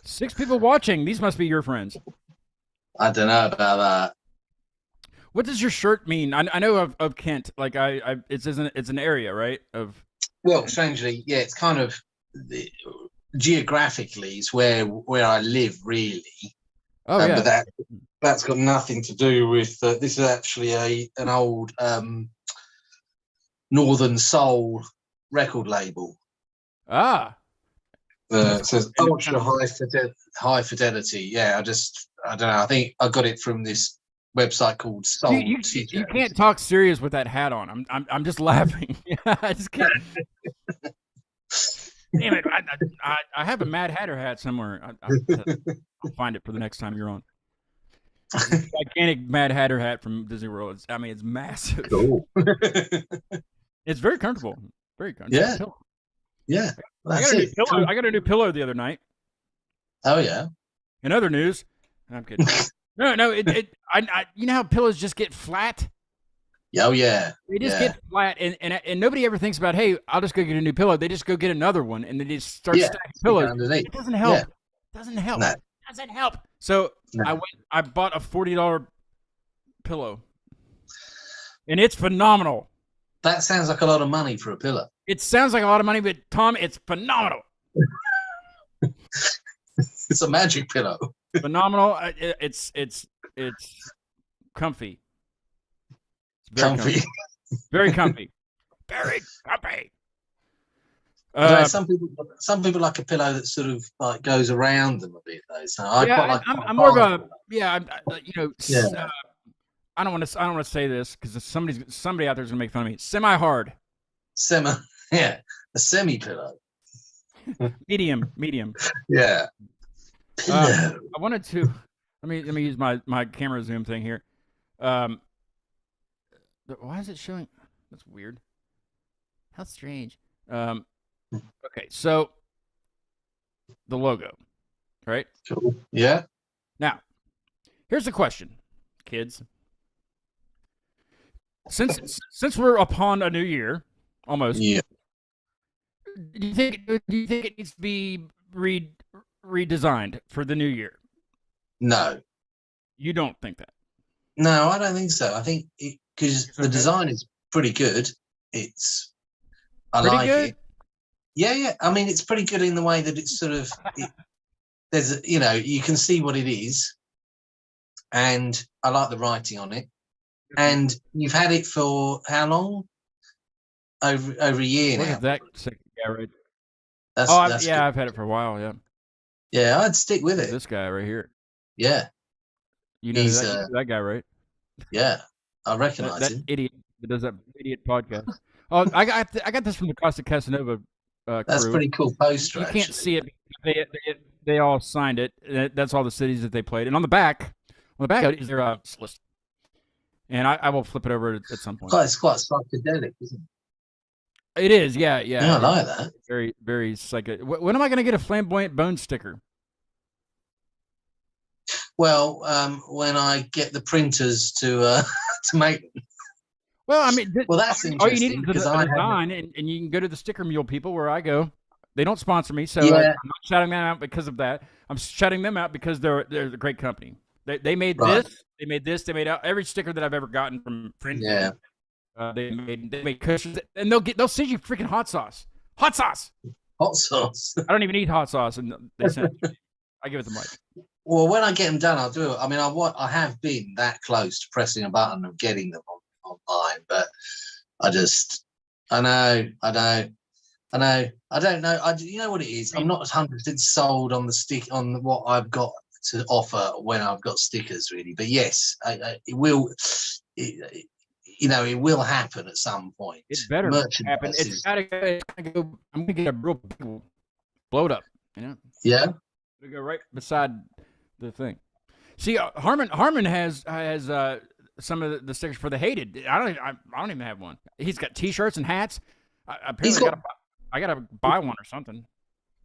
6 people watching. These must be your friends. I don't know about that. What does your shirt mean? I know of Kent. Like it's an area, right? Of Well, strangely, yeah, it's kind of geographically it's where I live, really. Oh yeah. But that's got nothing to do with. This is actually an old Northern Soul record label. Ah. It says ultra high fidelity. Yeah, I don't know. I think I got it from this website called Soul. You can't talk serious with that hat on. I'm just laughing. I just can't. Damn it! I have a Mad Hatter hat somewhere. I'll find it for the next time you're on. Gigantic Mad Hatter hat from Disney World. It's massive. Cool. It's very comfortable. Very comfortable. Yeah. I got a new pillow the other night. Oh yeah. In other news, I'm kidding. No. You know how pillows just get flat? Oh yeah. They just get flat, and nobody ever thinks about, hey, I'll just go get a new pillow. They just go get another one, and they just start stacking pillows. It doesn't help. Yeah. Doesn't help. No. Doesn't help. So I bought a $40 pillow, and it's phenomenal. That sounds like a lot of money for a pillow. It sounds like a lot of money, but Tom, it's phenomenal. It's a magic pillow. Phenomenal. It's comfy. It's very comfy. Very comfy. Very comfy. Some people like a pillow that sort of like goes around them a bit though. So I quite like. I'm more of a I don't want to say this because somebody out there is gonna make fun of me. Semi-hard. A semi pillow. Medium. Yeah. Pillow. I wanted to let me use my camera zoom thing here. Why is it showing? That's weird. How strange. Okay, so the logo, right? Cool. Yeah. Now, here's the question, kids. Since we're upon a new year, almost. Yeah. Do you think it needs to be redesigned for the new year? No. You don't think that? No, I don't think so. I think because the design is pretty good. I like it. Yeah. I mean, it's pretty good in the way that it's sort of you can see what it is, and I like the writing on it. And you've had it for how long? Over a year now. That second guy right. That's I've had it for a while. Yeah. Yeah, I'd stick with it. This guy right here. Yeah. You know that guy, right? Yeah, I recognize that him. Idiot that does that idiot podcast. Oh, I got this from the Costa Casanova crew. That's pretty cool poster. You can't see it. They all signed it. That's all the cities that they played. And on the back is their list. And I will flip it over at some point. It's quite psychedelic, isn't it? It is, yeah. Yeah, I like that. Very, very psychedelic. When am I going to get a Flamboyant bone sticker? Well, when I get the printers to make them. Well, I mean, that's interesting. All you need is a design, and you can go to the Sticker Mule people where I go. They don't sponsor me, so I'm not shouting them out because of that. I'm shouting them out because they're a great company. They made this. They made this. They made every sticker that I've ever gotten from friends. Yeah. They made cushions, and they'll send you freaking hot sauce. Hot sauce. Hot sauce. I don't even eat hot sauce, and they send it to me. I give it to Mike. Well, when I get them done, I'll do it. I mean, I have been that close to pressing a button and getting them online, but I know. I know. I don't know. You know what it is? I'm not 100% sold on the stick on what I've got to offer when I've got stickers, really. But yes, it will. It will happen at some point. It better happen. Merchandise It's gotta go. I'm gonna get a real big bloat up. yeah. To go right beside the thing. See, Harmon has some of the stickers for the hated. I don't even have one. He's got T-shirts and hats. Apparently, I gotta buy one or something.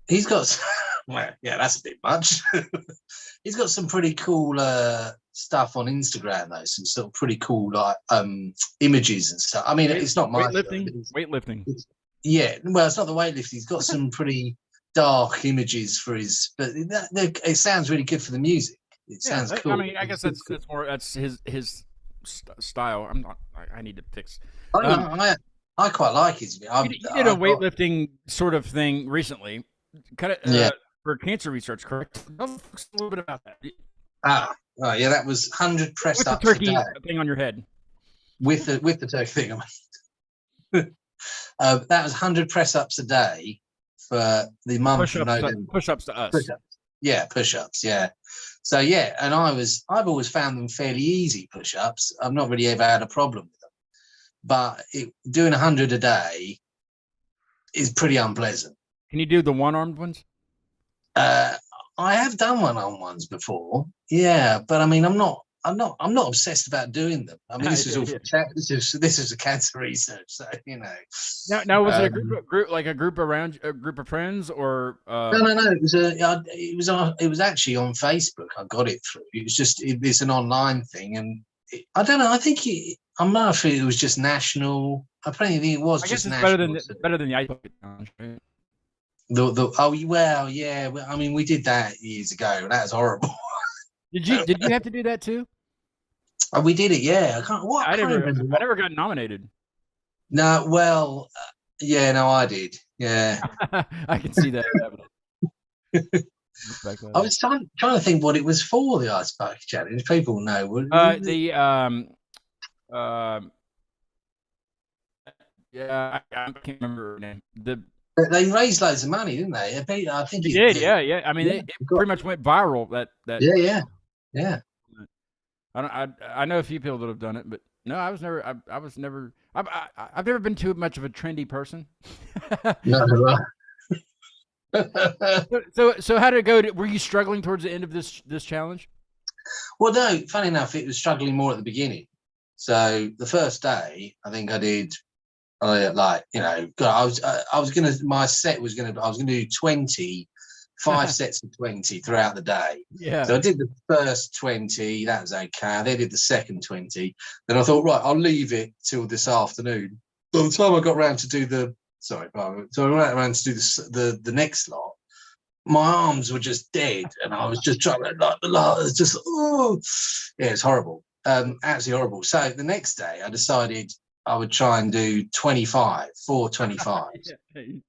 He's got. Well, yeah, that's a bit much. He's got some pretty cool stuff on Instagram though. Some sort of pretty cool like images and stuff. I mean, it's not my weightlifting. Yeah, well, it's not the weightlifting. He's got some pretty dark images for his, but it sounds really good for the music. It sounds cool. I mean, I guess that's his style. I need to fix. I quite like his. He did a weightlifting sort of thing recently. Kind of for cancer research, correct? Tell folks a little bit about that. Yeah, that was 100 press ups with the turkey a day. thing on your head. With the turkey thing on my head. That was 100 press ups a day for the month of November. Push-ups to us. Push-ups. Yeah. So yeah, and I've always found them fairly easy push-ups. I've not really ever had a problem with them, but doing 100 a day is pretty unpleasant. Can you do the one-armed ones? I have done one-on-ones before, yeah, but I mean, I'm not obsessed about doing them. I mean, this is all this is a cancer research, so you know. Now was it a group around a group of friends or? No. It was actually on Facebook. I got it through. It was just it's an online thing, and I don't know. I think I'm not sure it was just national. I probably think it was just national. Better than the ice bucket challenge, right? I mean, we did that years ago, and that was horrible. Did you have to do that too? Oh, we did it, yeah. I never got nominated. No, well, yeah, no, I did. Yeah, I can see that. I was trying to think what it was for, the Ice Bucket Challenge. People know. Yeah, I can't remember her name. They raised loads of money, didn't they? I think it did. Yeah. I mean, it pretty much went viral. That. Yeah. I know a few people that have done it, but no, I was never. I've never been too much of a trendy person. No. So how did it go? Were you struggling towards the end of this challenge? Well, no. Funny enough, it was struggling more at the beginning. So the first day, I think I did. My set was I was gonna do 5 sets of 20 throughout the day. Yeah. So I did the first 20, that was okay. They did the second 20. Then I thought, right, I'll leave it till this afternoon. By the time I got around to do the next lot, my arms were just dead, and I was just trying to it's horrible. Absolutely horrible. So the next day I decided I would try and do 4 25. And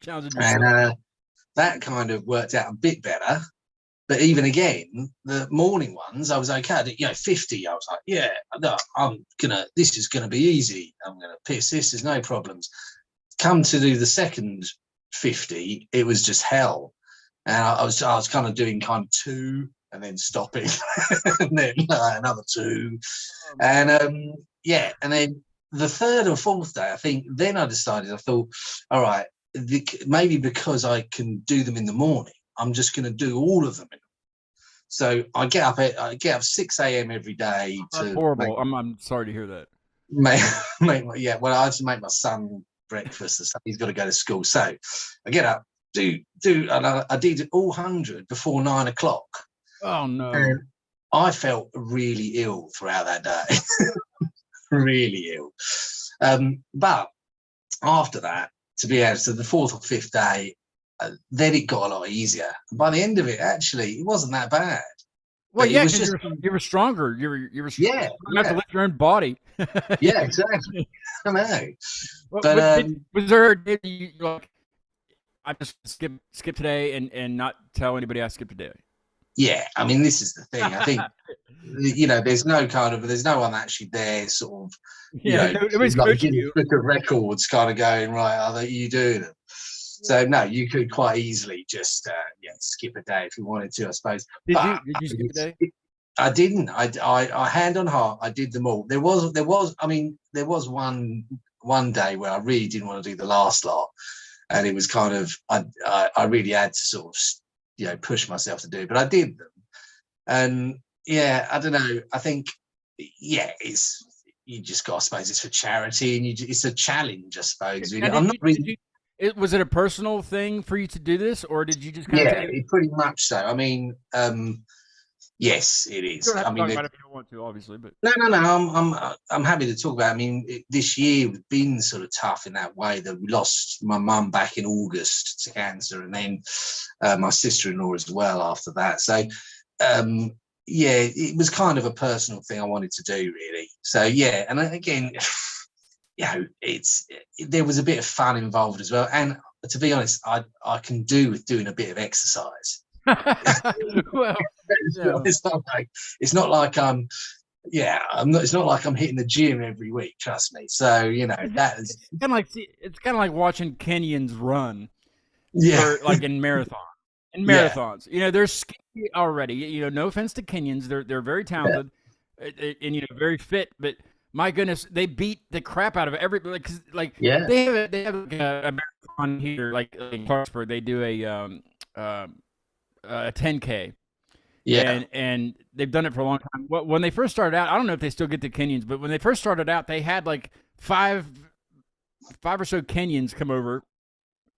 that kind of worked out a bit better. But even again, the morning ones, I was okay. I did, 50. I was like, yeah, no, this is going to be easy. I'm going to piss this. There's no problems. Come to do the second 50, it was just hell. And I was kind of doing kind of 2 and then stopping and then another 2. And and then the third or fourth day, I think, then I thought, all right, maybe because I can do them in the morning, I'm just going to do all of them. So I get up 6 a.m. every day. That's horrible. I'm sorry to hear that. Well, I have to make my son breakfast. He's got to go to school. So I get up, and I did all 100 before 9 o'clock. Oh no! And I felt really ill throughout that day. Really ill. But after that, to be able to the 4th or 5th day, then it got a lot easier. And by the end of it, actually, it wasn't that bad. Well, yeah, because you were stronger. You were stronger. Yeah, you have to lift your own body. Yeah, exactly. I know. But was there a day you like, I just skip today and not tell anybody I skipped a day? Yeah, I mean, this is the thing. I think there's no one actually there sort of it was like coaching you. Book of records kind of going, right, are you doing them? So no, you could quite easily just skip a day if you wanted to, I suppose. Did But you skip a day? I didn't. I hand on heart, I did them all. There was. I mean, there was one day where I really didn't want to do the last lot, and it was kind of I really had to sort of push myself to do it, but I did them. And yeah, I don't know. I think it's you just got. I suppose it's for charity, and it's a challenge. I suppose. Really. I'm not really. Was it a personal thing for you to do this, or did you just kind of? Yeah, pretty much so. I mean, yes, it is. You don't have I to mean, talk about it if you don't want to, obviously, but no. I'm happy to talk about it. I mean, this year has been sort of tough in that way that we lost my mum back in August to cancer, and then my sister-in-law as well after that. So, it was kind of a personal thing I wanted to do, really. So, yeah, and again, there was a bit of fun involved as well. And to be honest, I can do with doing a bit of exercise. Well, it's not like I'm it's not like I'm hitting the gym every week, trust me. So that is it's kind of like watching Kenyans run, like in marathons. They're skinny already. No offense to Kenyans, they're very talented and very fit, but my goodness, they beat the crap out of everybody. Because they have a marathon here, like in Clarksburg. They do a 10K. Yeah, and they've done it for a long time. When they first started out, I don't know if they still get the Kenyans, but when they first started out, they had like five or so Kenyans come over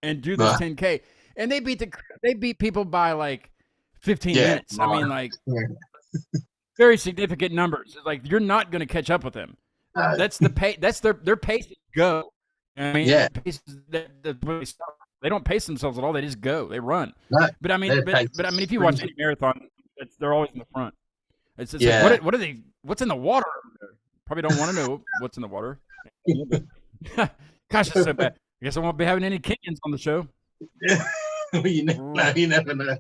and do this 10K, and they beat people by like 15 minutes. I mean, like very significant numbers. It's like you're not going to catch up with them. That's the pace. That's their pace is go. I mean, they don't pace themselves at all. They just go. They run. No, but I mean, if you watch any marathon, they're always in the front. It's like, what are they? What's in the water? Probably don't want to know what's in the water. Gosh, it's so bad. I guess I won't be having any Kenyans on the show. You never know.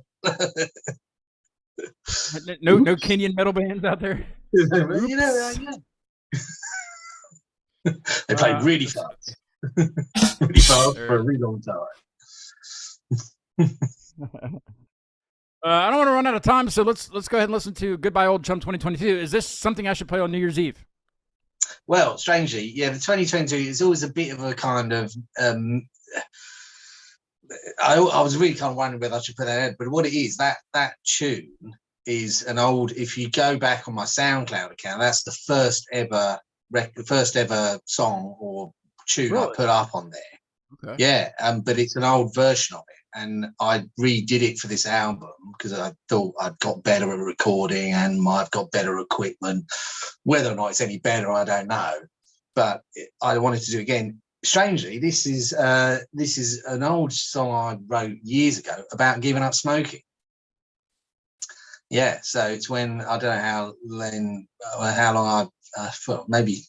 No Kenyan metal bands out there. They played really fast. Really fast for a really long time. I don't want to run out of time, so let's go ahead and listen to Goodbye Old Chum 2022. Is this something I should play on New Year's Eve? Well, strangely, the 2022 is always a bit of a kind of I was really kind of wondering whether I should put that in, but what it is, that tune is an old, if you go back on my SoundCloud account, that's the first ever song or tune I put up on there. Okay. Yeah, but it's an old version of it, and I redid it for this album because I thought I'd got better at recording and I've got better equipment. Whether or not it's any better, I don't know, but I wanted to do it again. Strangely, this is an old song I wrote years ago about giving up smoking. Yeah, so it's when I don't know how long maybe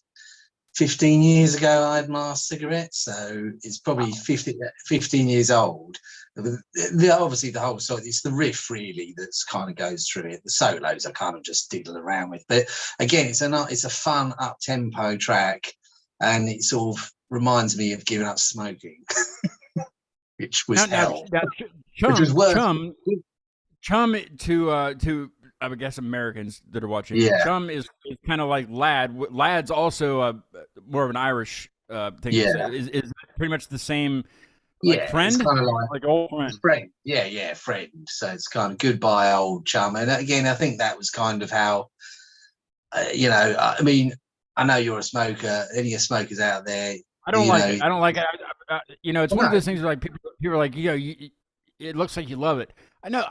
15 years ago I had my last cigarette, so it's probably 15 years old. Obviously the whole song, it's the riff really that's kind of goes through it. The solos I kind of just diddle around with, but again it's a fun up tempo track, and it sort of reminds me of giving up smoking, which was hell. Which was worse. Chum to I would guess Americans that are watching. Yeah. Chum is kind of like lad. Lad's also more of an Irish thing. Yeah. Is pretty much the same. Friend, it's kind of like old friend. Yeah, friend. So it's kind of goodbye old chum. And again, I think that was kind of how, I mean, I know you're a smoker. Any smokers out there? I don't like it. I don't like it. It's one of those things where like people are like, it looks like you love it. I know.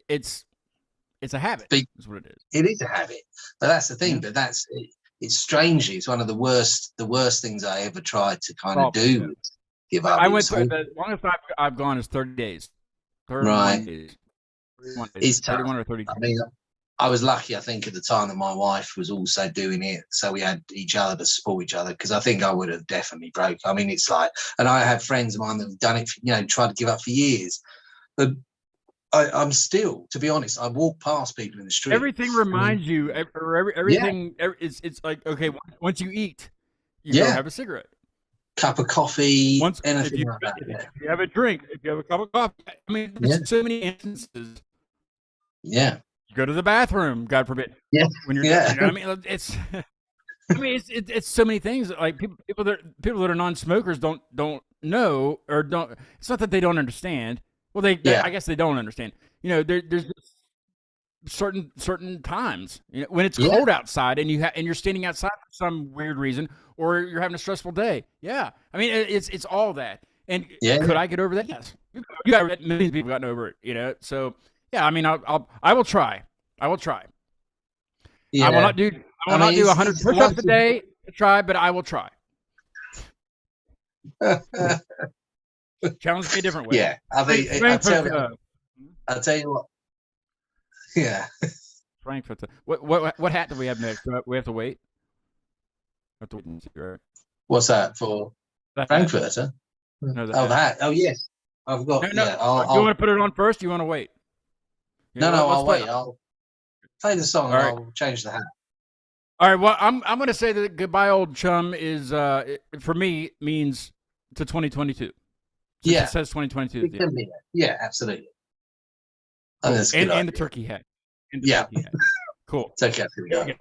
It's a habit. Is what it is. It is a habit, but that's the thing. Yeah. But it's strangely, it's one of the worst things I ever tried to kind of do. Yeah. Give up. I went through the longest I've gone is 30 days. 31 days. 31 days. It's 31 or 32. I mean, I was lucky, I think, at the time that my wife was also doing it, so we had each other to support each other, because I think I would have definitely broke. I mean, it's like, and I have friends of mine that have done it, tried to give up for years, but I'm still, to be honest, I walk past people in the street. Everything reminds you, or everything. It's like, okay, once you eat, you don't have a cigarette. cup of coffee, Once if anything you, like that. if Yeah. you have a drink, if you have a cup of coffee, I mean, there's so many instances. Yeah. You go to the bathroom, God forbid. Yeah. When you're, Yeah. I mean, it's. I mean, it's so many things. Like people that are non-smokers don't know or don't. It's not that they don't understand. Well, I guess they don't understand. There's certain times. When it's cold outside and you're standing outside for some weird reason, or you're having a stressful day. Yeah, I mean, it's all that. And could I get over that? Yes, you got it. Millions of people gotten over it. So yeah, I mean, I will try. I will try. Yeah. I will not do 100 push-ups a day to try, but I will try. Challenge me a different way. Yeah, I mean, I'll tell you what. Yeah. Frankfurt. What hat do we have next? We have to wait. We have to wait and see, right? What's that for? Frankfurter? No, the hat. Oh, yes. I've got. No. Yeah, you want to put it on first? Or you want to wait? I'll wait. I'll play the song. Right. I'll change the hat. All right. Well, I'm going to say that Goodbye Old Chum is for me means to 2022. It says 2022. It can be. Yeah, absolutely. Cool. And the turkey hat. And the turkey hat. Cool. It's okay. Here we go. Okay.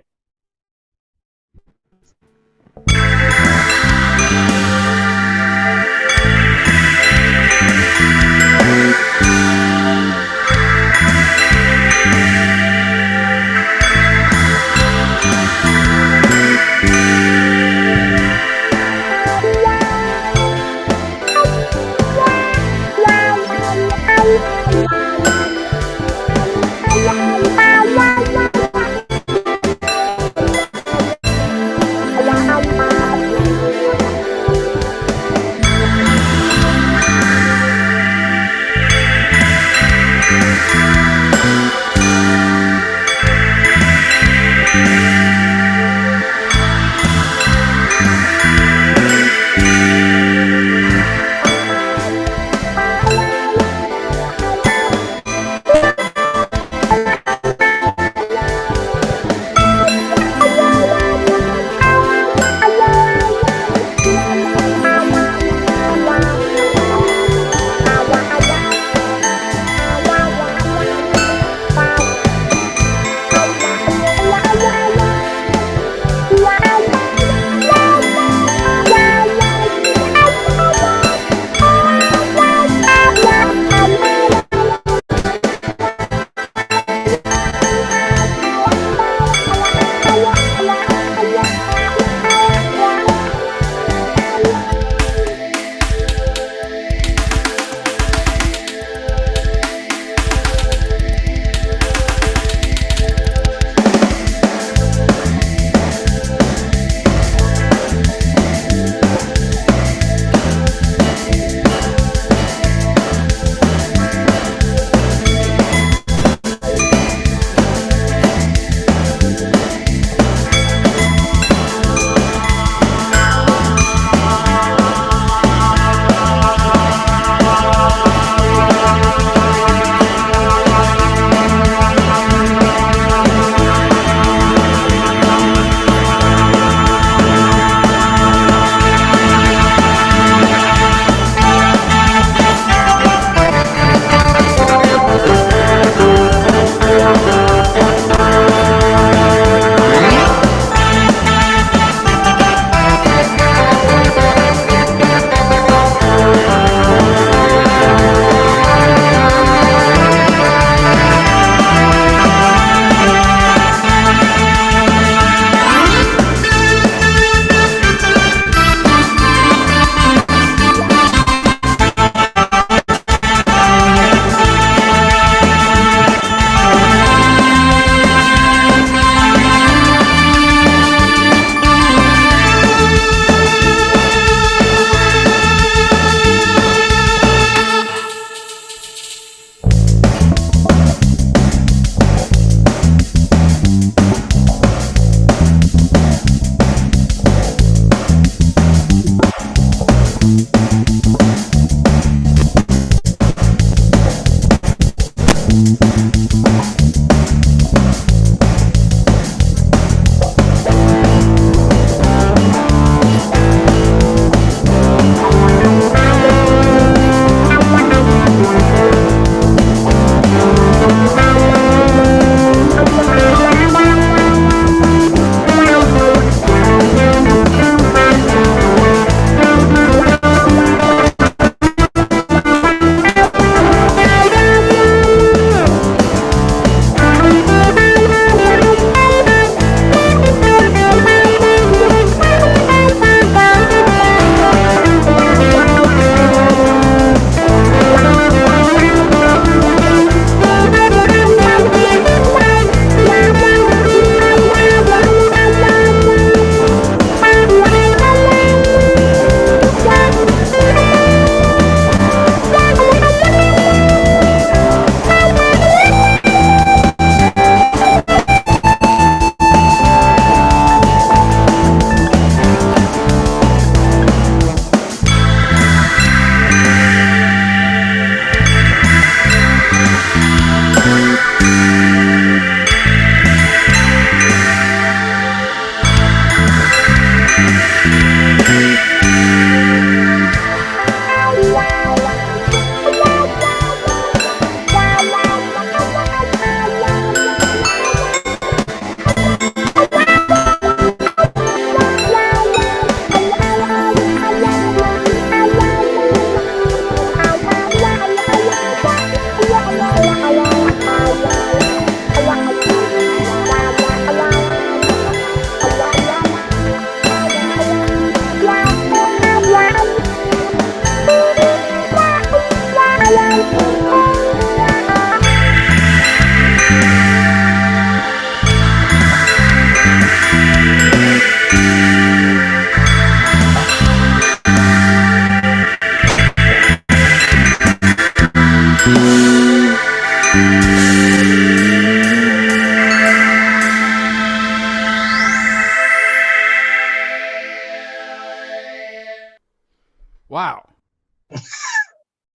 Wow.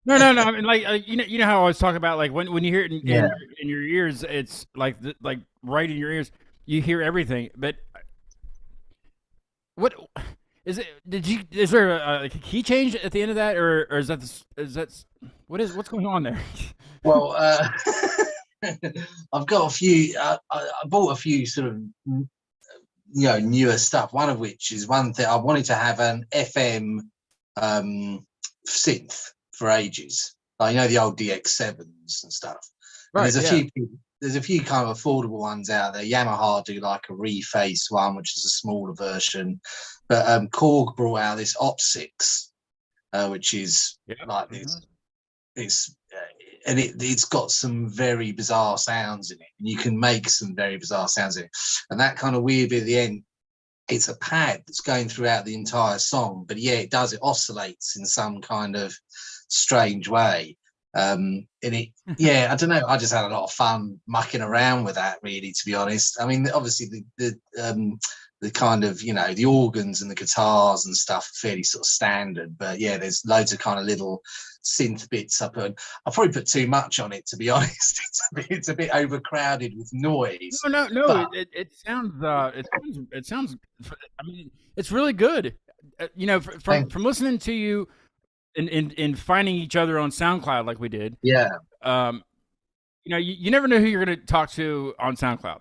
No. I mean, like you know how I always talk about like when you hear it in your ears, it's like like right in your ears, you hear everything. But what is it? Is there like a key change at the end of that, or is that what's going on there? Well, I've got a few. I bought a few sort of newer stuff. One of which is one thing I wanted to have an FM synth for ages. Like the old DX7s and stuff. Right. And there's a few kind of affordable ones out there. Yamaha do like a reface one, which is a smaller version. But Korg brought out this Op6, which is like this. It's and it's got some very bizarre sounds in it. And you can make some very bizarre sounds in it. And that kind of weird bit at the end, it's a pad that's going throughout the entire song. But yeah, it oscillates in some kind of strange way. And it, I don't know. I just had a lot of fun mucking around with that, really, to be honest. I mean, obviously the kind of, the organs and the guitars and stuff are fairly sort of standard, but yeah, there's loads of kind of little synth bits up, and I probably put too much on it, to be honest. It's a bit overcrowded with noise. No. But It sounds. It sounds. I mean, it's really good. From listening to you, in finding each other on SoundCloud like we did. Yeah. You never know who you're going to talk to on SoundCloud.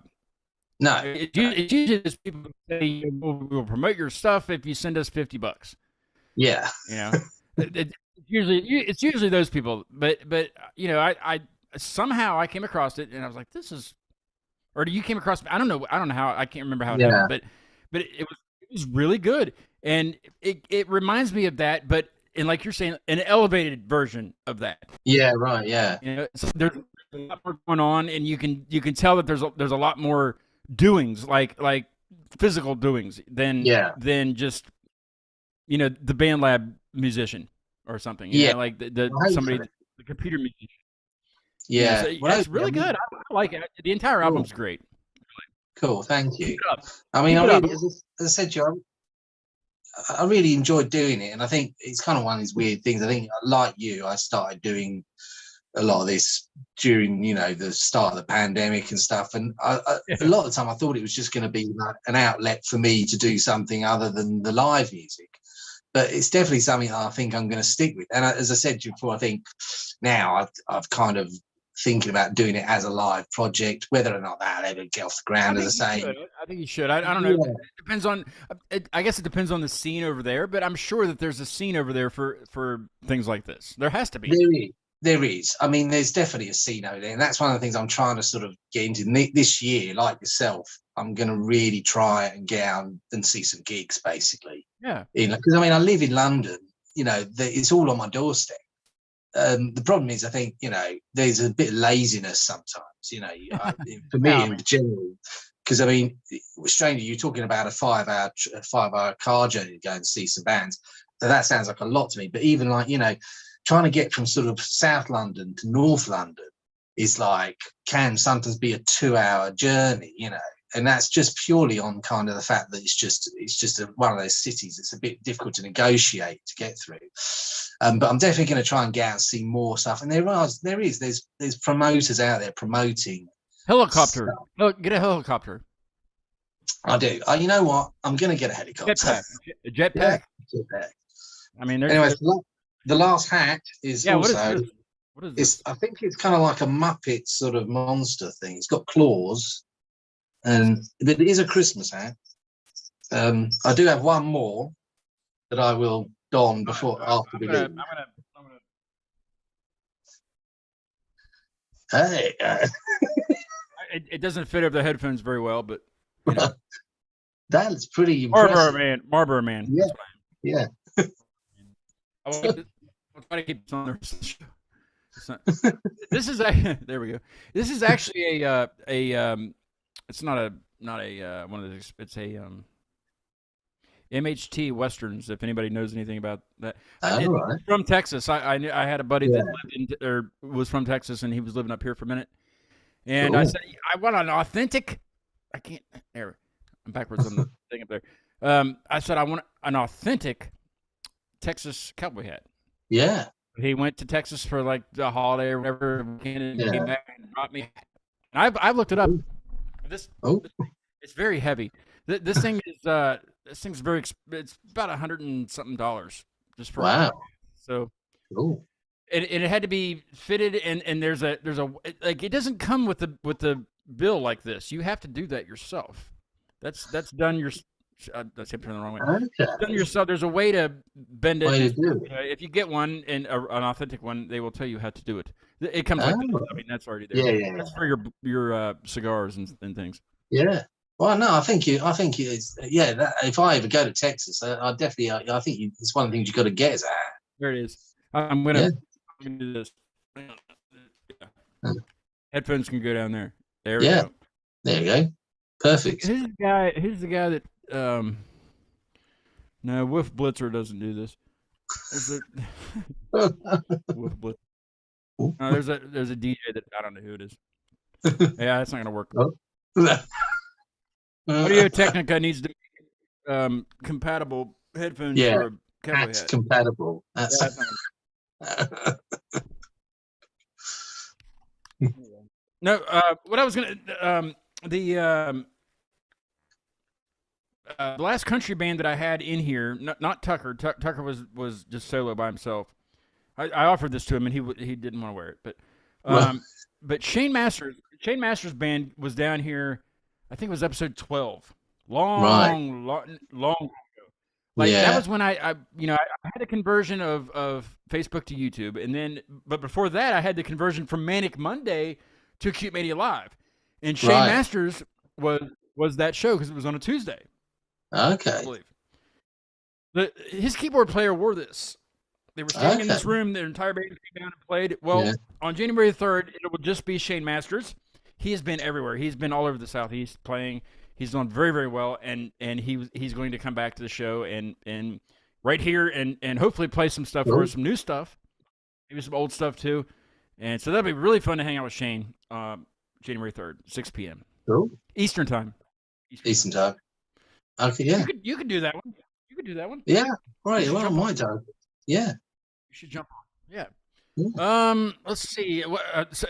No, it's usually just people who say we'll promote your stuff if you send us $50. Yeah. It's usually those people, but I somehow I came across it and I was like, this is, or you came across, I don't know how, I can't remember how it happened, but it was really good, and it reminds me of that, but in, like you're saying, an elevated version of that. Yeah, right. Yeah. So there's a lot more going on, and you can tell that there's a lot more doings, like physical doings than just the BandLab musician or something. Like the computer musician. Yeah, so it's really good. I like it. The entire album's great. Cool, thank you. I mean, as I said to you, I really enjoyed doing it, and I think it's kind of one of these weird things. I think, like you, I started doing a lot of this during the start of the pandemic and stuff, and a lot of the time I thought it was just going to be like an outlet for me to do something other than the live music, but it's definitely something I think I'm going to stick with. And as I said to you before, I think now I've kind of thinking about doing it as a live project, whether or not that'll ever get off the ground. As I say, I think you should. I don't know. It depends on. I guess it depends on the scene over there, but I'm sure that there's a scene over there for things like this. There has to be. There is. I mean, there's definitely a scene over there, and that's one of the things I'm trying to sort of get into this year. Like yourself, I'm going to really try and get out and see some gigs, basically. Yeah. Because I mean, I live in London. It's all on my doorstep. The problem is, I think there's a bit of laziness sometimes. For me in general, because I mean, strangely, you're talking about a 5-hour car journey to go and see some bands. So that sounds like a lot to me. But even like trying to get from sort of South London to North London is like can sometimes be a 2-hour journey. And that's just purely on kind of the fact that it's just one of those cities. It's a bit difficult to negotiate to get through. But I'm definitely going to try and get out and see more stuff. And there's promoters out there promoting helicopter. stuff. Look, get a helicopter. I do. You know what? I'm going to get a helicopter. A jetpack. Yeah, jetpack. I mean, anyways, the last hat is also. What is this? I think it's kind of like a Muppet sort of monster thing. It's got claws, but it is a Christmas hat. I do have one more that I will don after we leave. Hey, it doesn't fit over the headphones very well, but that's pretty impressive. Marlboro Man. Yeah, yeah. I'll try to keep this on there. This is there we go. This is actually a it's not a one of those. It's a MHT Westerns. If anybody knows anything about that, Right. From Texas. I had a buddy that was from Texas, and he was living up here for a minute. And cool. I said, I want an authentic. I can't. There, I'm backwards on the thing up there. I said I want an authentic Texas cowboy hat. Yeah. He went to Texas for like the holiday or whatever, and Yeah. came back and brought me. And I've looked it up. This Oh. it's very heavy. This thing is this thing's very it's about $100 and something just for Wow. so Cool. and it had to be fitted and there's a like it doesn't come with the bill like this. You have to do that yourself. That's done your that's him turning the wrong way. Okay. Done yourself. There's a way to bend it. Way to do it. If you get one and an authentic one, they will tell you how to do it. It comes like this. I mean, that's already there. Yeah. That's for your cigars and things. Yeah. Well, no, I think it's if I ever go to Texas, I definitely, I think it's one of the things you got to get is a hat. There it is. I'm gonna do this. Yeah. Headphones can go down there. There we go. There you go. Perfect. Who's the guy that no, Wolf Blitzer doesn't do this. Wolf Blitzer. No, there's a DJ that I don't know who it is. Yeah, that's not gonna work. Audio Technica needs to be compatible headphones for a cowboy That's hat. compatible. That's No, what I was gonna the last country band that I had in here, not Tucker. Tucker was just solo by himself. I offered this to him and he didn't want to wear it, but Shane Masters band was down here. I think it was episode 12. Long ago. Like that was when I had the conversion of Facebook to YouTube, but before that I had the conversion from Manic Monday to Acute Media Live, and Shane Masters was that show because it was on a Tuesday. Okay. I believe. His keyboard player wore this. They were standing in this room. Their entire band came down and played. Well, on January 3rd, it will just be Shane Masters. He has been everywhere. He's been all over the Southeast playing. He's done very, very well, and he's going to come back to the show and right here and hopefully play some stuff for us, some new stuff, maybe some old stuff too. And so that'll be really fun to hang out with Shane. January 3rd, 6 p.m. Cool. Eastern time. Eastern time. Okay, yeah. You could do that one. You could do that one. Yeah. Right. Well, my time. Yeah. You should jump on. Yeah. Let's see.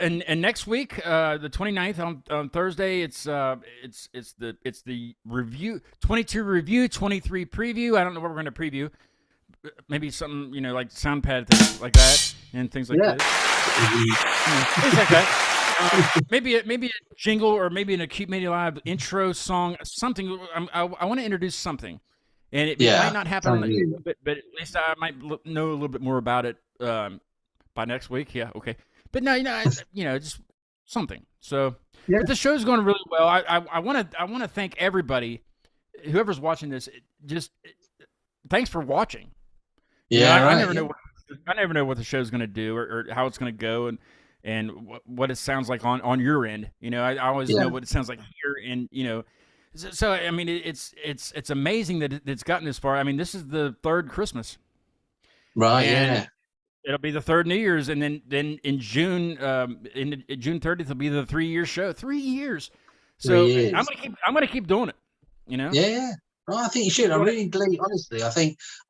And next week, the 29th on Thursday, it's the review 22 review 23 preview. I don't know what we're going to preview. Maybe something like SoundPad things like that and things like that. Things like that. Maybe a jingle or maybe an Acute Media Live intro song, something. I want to introduce something, and it might not happen, but at least I might know a little bit more about it by next week. Yeah, okay. But no, just something. So, but the show's going really well. I want to thank everybody, whoever's watching this. Just thanks for watching. Yeah, I never know what the show's going to do or how it's going to go and what it sounds like on your end. I always know what it sounds like here, and so I mean it's amazing that it's gotten this far. I mean, this is the third Christmas, right? And it'll be the third New Year's, and then in June, June 30th, it'll be the 3-year show. 3 years. So I'm gonna keep doing it. Yeah. Well, I think you should. I really believe, honestly.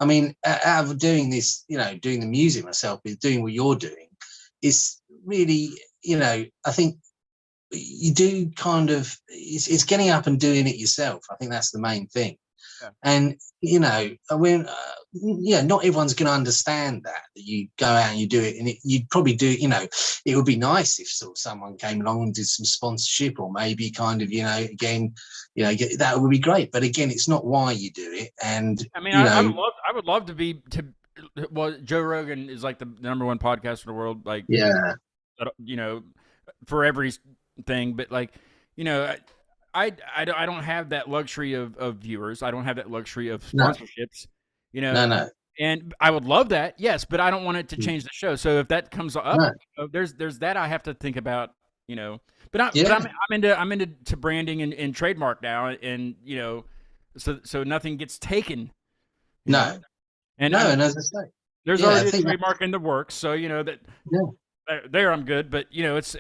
I mean, out of doing this, doing the music myself, doing what you're doing, is really, I think you do kind of, it's getting up and doing it yourself. I think that's the main thing. Yeah. And, when, not everyone's going to understand that you go out and you do it, and you'd probably do, it would be nice if sort of someone came along and did some sponsorship, or maybe kind of, again, that would be great. But again, it's not why you do it. And I mean, I would love to well, Joe Rogan is like the number one podcast in the world, like, for everything, but like, I don't have that luxury of viewers. I don't have that luxury of sponsorships, No. And I would love that, yes, but I don't want it to change the show. So if that comes up, there's that I have to think about, But I'm into branding and trademark now, and so nothing gets taken. No. And as I say, there's already a trademark in the works, so that there I'm good. But it's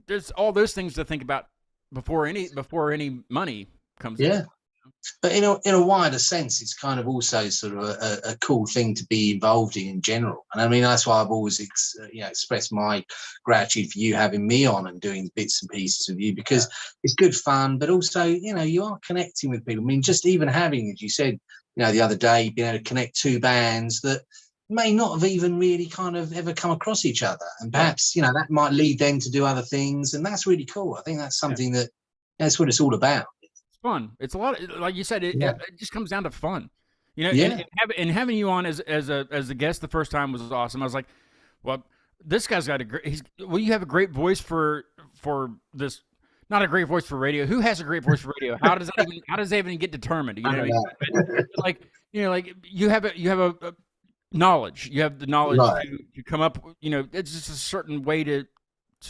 there's all those things to think about before any money comes in. But in a wider sense, it's kind of also sort of a cool thing to be involved in general. And I mean, that's why I've always expressed my gratitude for you having me on and doing bits and pieces with you, because it's good fun, but also, you are connecting with people. I mean, just even having, as you said, the other day, being able to connect two bands that may not have even really kind of ever come across each other. And perhaps, that might lead them to do other things. And that's really cool. I think that's something that's what it's all about. Fun. It's a lot like you said. It just comes down to fun, Yeah. And having you on as a guest the first time was awesome. I was like, well, this guy's got you have a great voice for this. Not a great voice for radio. Who has a great voice for radio? How does that even get determined? You know what I mean? Like you have a knowledge. You have the knowledge to come up. It's just a certain way to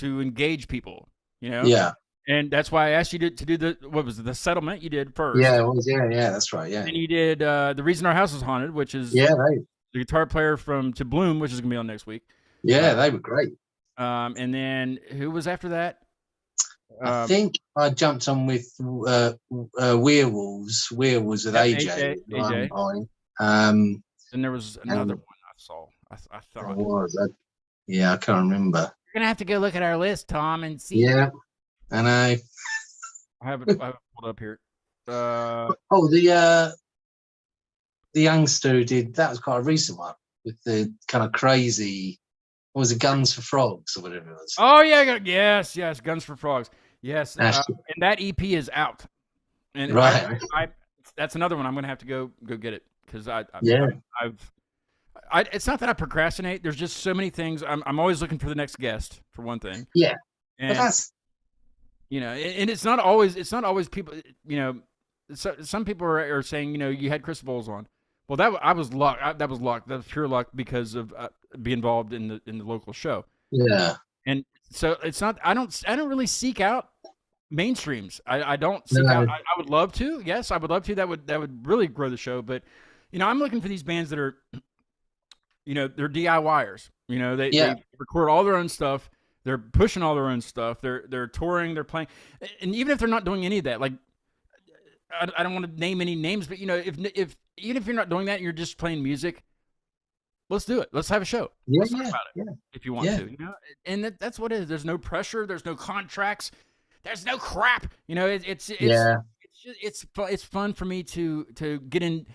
engage people. Yeah. And that's why I asked you to do the settlement you did first. Yeah, it was. Yeah, that's right. Yeah. And you did The Reason Our House is Haunted, which is the guitar player from To Bloom, which is going to be on next week. Yeah, they were great. And then who was after that? I think I jumped on with Werewolves with AJ. AJ. And there was another one I saw. I thought it was. I can't remember. You're going to have to go look at our list, Tom, and see. Yeah. I know. I have it pulled up here. The youngster who did that was quite a recent one with the kind of crazy. What was it, Guns for Frogs or whatever it was? Oh yeah, yes, Guns for Frogs. Yes, and that EP is out. And that's another one I'm going to have to go get it because it's not that I procrastinate. There's just so many things. I'm always looking for the next guest for one thing. Yeah, and but that's. And it's not always people. Some people are saying, you had Chris Bowles on. Well, that was luck. That was luck. That was pure luck because of being involved in the local show. Yeah. And so it's not. I don't really seek out mainstreams. I don't seek out. I would love to. Yes, I would love to. That would really grow the show. But I'm looking for these bands that are, they're DIYers. They record all their own stuff. They're pushing all their own stuff. They're touring. They're playing, and even if they're not doing any of that, like I don't want to name any names, but if even if you're not doing that, and you're just playing music. Let's do it. Let's have a show. Let's talk about it if you want to. And that's what it is. There's no pressure. There's no contracts. There's no crap. It's fun for me to get in.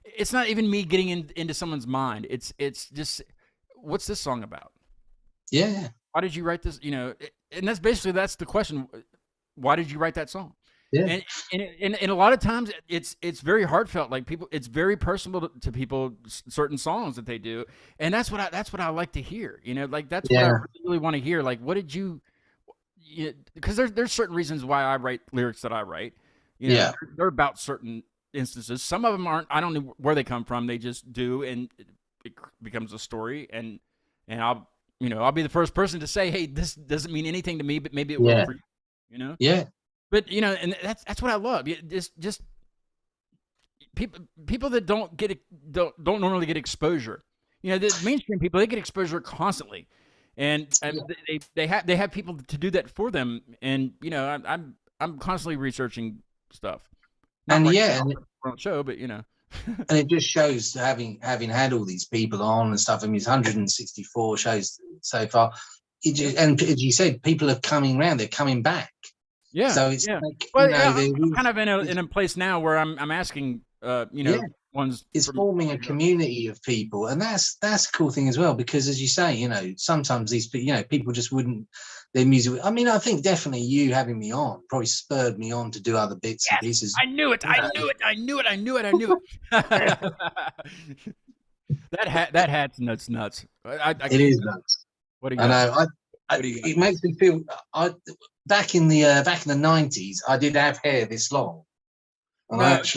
It's not even me getting into someone's mind. It's just, what's this song about? Yeah. Why did you write this? And that's the question. Why did you write that song? Yeah. And a lot of times it's very heartfelt. Like it's very personal to people, certain songs that they do. And that's what I like to hear, like that's what I really want to hear. Like, what did you, because there's certain reasons why I write lyrics that I write, they're about certain instances. Some of them aren't, I don't know where they come from. They just do. And it becomes a story and I'll be the first person to say, hey, this doesn't mean anything to me, but maybe it will for you, Yeah. But and that's what I love. Just people that don't normally get exposure. The mainstream people, they get exposure constantly, and they have people to do that for them. And I'm constantly researching stuff. Not on show, but and it just shows having had all these people on and stuff. I mean, it's 164 shows so far. And as you said, people are coming around. They're coming back. Yeah. So it's I'm kind of in a place now where I'm asking, ones. It's forming a community of people, and that's a cool thing as well. Because as you say, sometimes these people just wouldn't their music. I mean, I think definitely you having me on probably spurred me on to do other bits and pieces. I knew it. That hat's nuts. It is nuts. What do you got? It makes me feel. Back in the 90s, I did have hair this long. And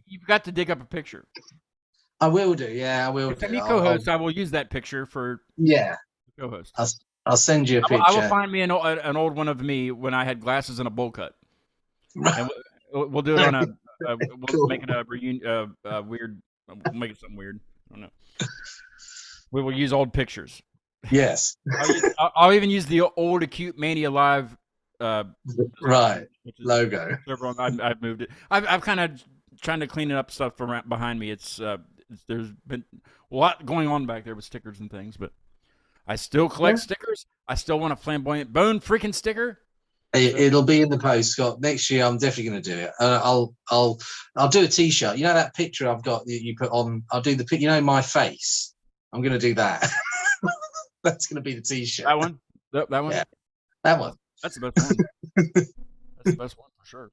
you've got to dig up a picture. I will do. Yeah, I will. If any co-host, I will use that picture for. Yeah. Co-host. I'll send you a picture. I will find me an old one of me when I had glasses and a bowl cut. And we'll do it on we'll make it a reunion. Weird. We'll make it something weird. I don't know. We will use old pictures. Yes. I'll even use the old Acute Mania Live right logo. I've moved it. I've kind of trying to clean up stuff from behind me. There's been a lot going on back there with stickers and things, but I still collect stickers. I still want a Flamboyant Bone freaking sticker. It'll be in the post, Scott. Next year, I'm definitely going to do it. I'll do a T-shirt. You know that picture I've got that you put on. I'll do the pic. You know my face. I'm going to do that. That's going to be the T-shirt. That one. That one. Yeah, that one. That's the best one. That's the best one for sure.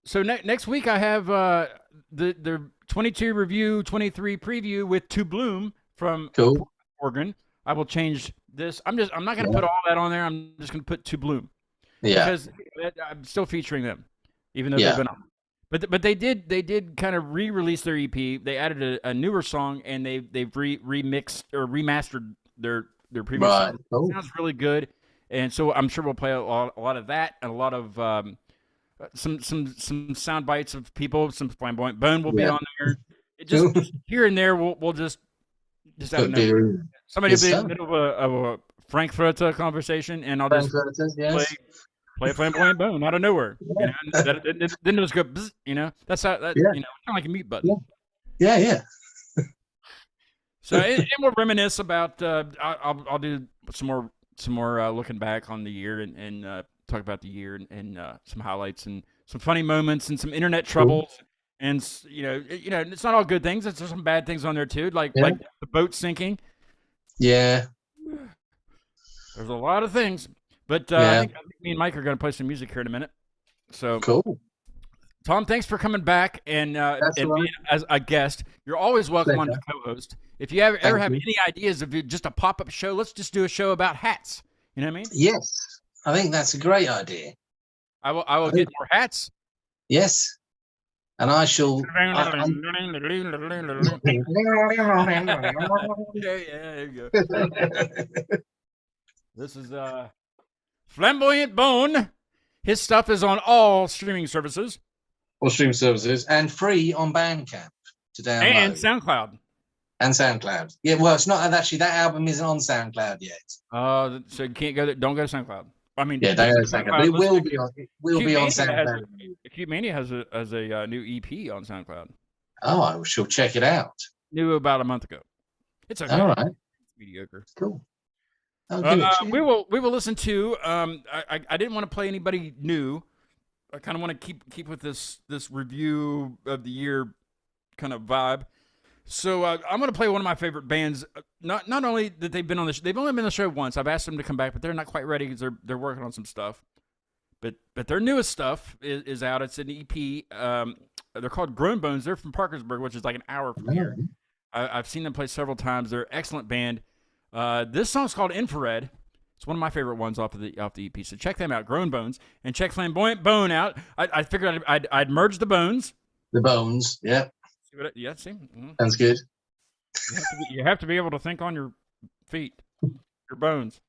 So next week I have the 22 review, 23 preview with To Bloom from Oregon. I will change this. I'm not going to put all that on there. I'm just going to put To Bloom. Yeah. Because I'm still featuring them, even though they've been on. But they did kind of re-release their EP. They added a newer song, and they've remixed or remastered their previous song. It sounds really good, and so I'm sure we'll play a lot of that and a lot of some sound bites of people. Some Flamboyant Bone will be on there. Just here and there, we'll just out of nowhere. Somebody will be in the middle of a Frankfurter conversation, and I'll just play a Flamboyant Bone out of nowhere. You know, then it'll just go, bzz, you know. That's how you know, kind of like a mute button. Yeah. So and we'll reminisce about. I'll do some more looking back on the year and talk about the year and some highlights and some funny moments and some internet troubles. And you know, it's not all good things. There's some bad things on there too, like the boat sinking. Yeah. There's a lot of things. But I think me and Mike are going to play some music here in a minute. So cool. Tom, thanks for coming back and being as a guest. You're always welcome on the co-host. If you ever have any ideas of just a pop-up show, let's just do a show about hats. You know what I mean? Yes, I think that's a great idea. I will get more hats. Yes, and I shall. Yeah, there you go. This is Flamboyant Bone. His stuff is on all streaming services. All streaming services and free on Bandcamp to download. And SoundCloud. And SoundCloud. Yeah, well, it's not actually, that album isn't on SoundCloud yet. So you can't go there. Don't go to SoundCloud. I mean, yeah, don't go to SoundCloud. But it will be on. It will be on SoundCloud. Acute Mania has a new EP on SoundCloud. Oh, I shall check it out. New about a month ago. It's okay. All right. It's mediocre. Cool. We will listen to. I didn't want to play anybody new. I kind of want to keep with this review of the year kind of vibe. So I'm going to play one of my favorite bands. Not only that they've been on they've only been on the show once. I've asked them to come back, but they're not quite ready because they're working on some stuff. But their newest stuff is out. It's an EP. They're called Grown Bones. They're from Parkersburg, which is like an hour from here. I've seen them play several times. They're an excellent band. This song's called Infrared. It's one of my favorite ones off the EP. So check them out, Grown Bones, and check Flamboyant Bone out. I figured I'd merge the bones. The bones, yeah. See? Mm-hmm. Sounds good. You have to be able to think on your feet, your bones.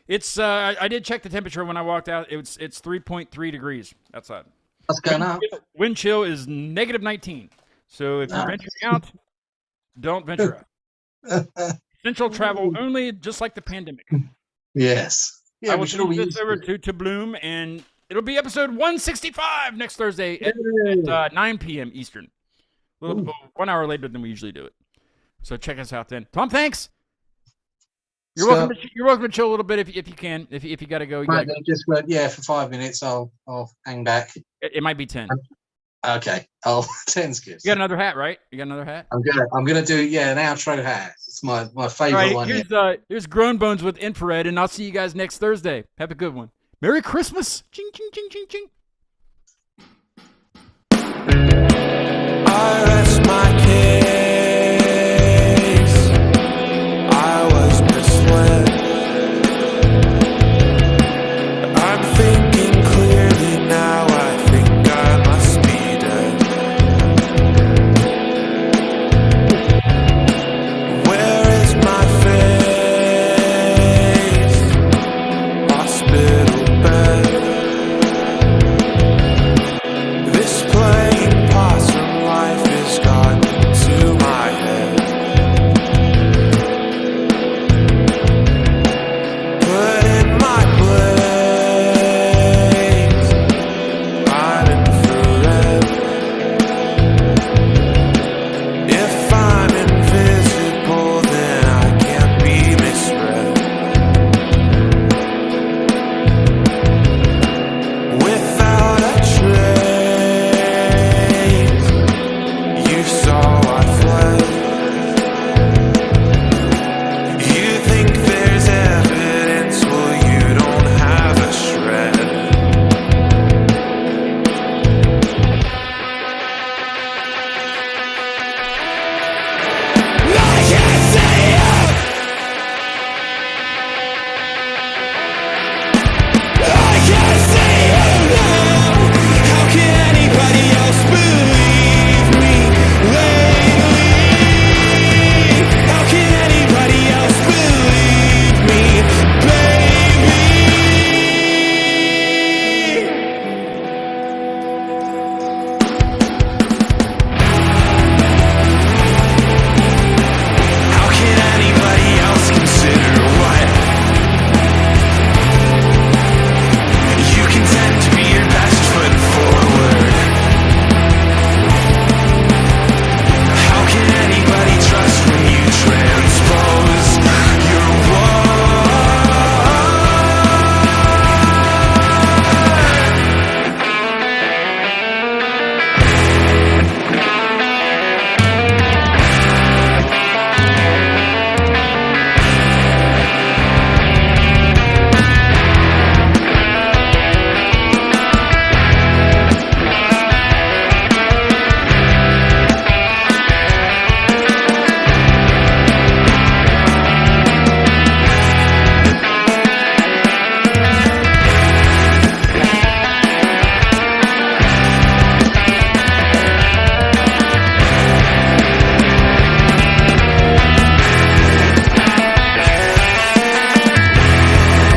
It's I did check the temperature when I walked out. It's 3.3 degrees outside. What's going on? Wind chill is -19. So if you're venturing out, don't venture out. Essential travel only, just like the pandemic. Yes. Yeah, I will change this over to Bloom, and it'll be episode 165 next Thursday at 9 p.m. Eastern. A little 1 hour later than we usually do it. So check us out then. Tom, thanks. You're welcome to chill a little bit if you can. If you got to go, right, just for 5 minutes. I'll hang back. It might be 10. Okay. 10's good. You got another hat, right? You got another hat? I'm gonna do an outro hat. It's my favorite one. Here's Grown Bones with Infrared, and I'll see you guys next Thursday. Have a good one. Merry Christmas. Ching ching ching ching ching.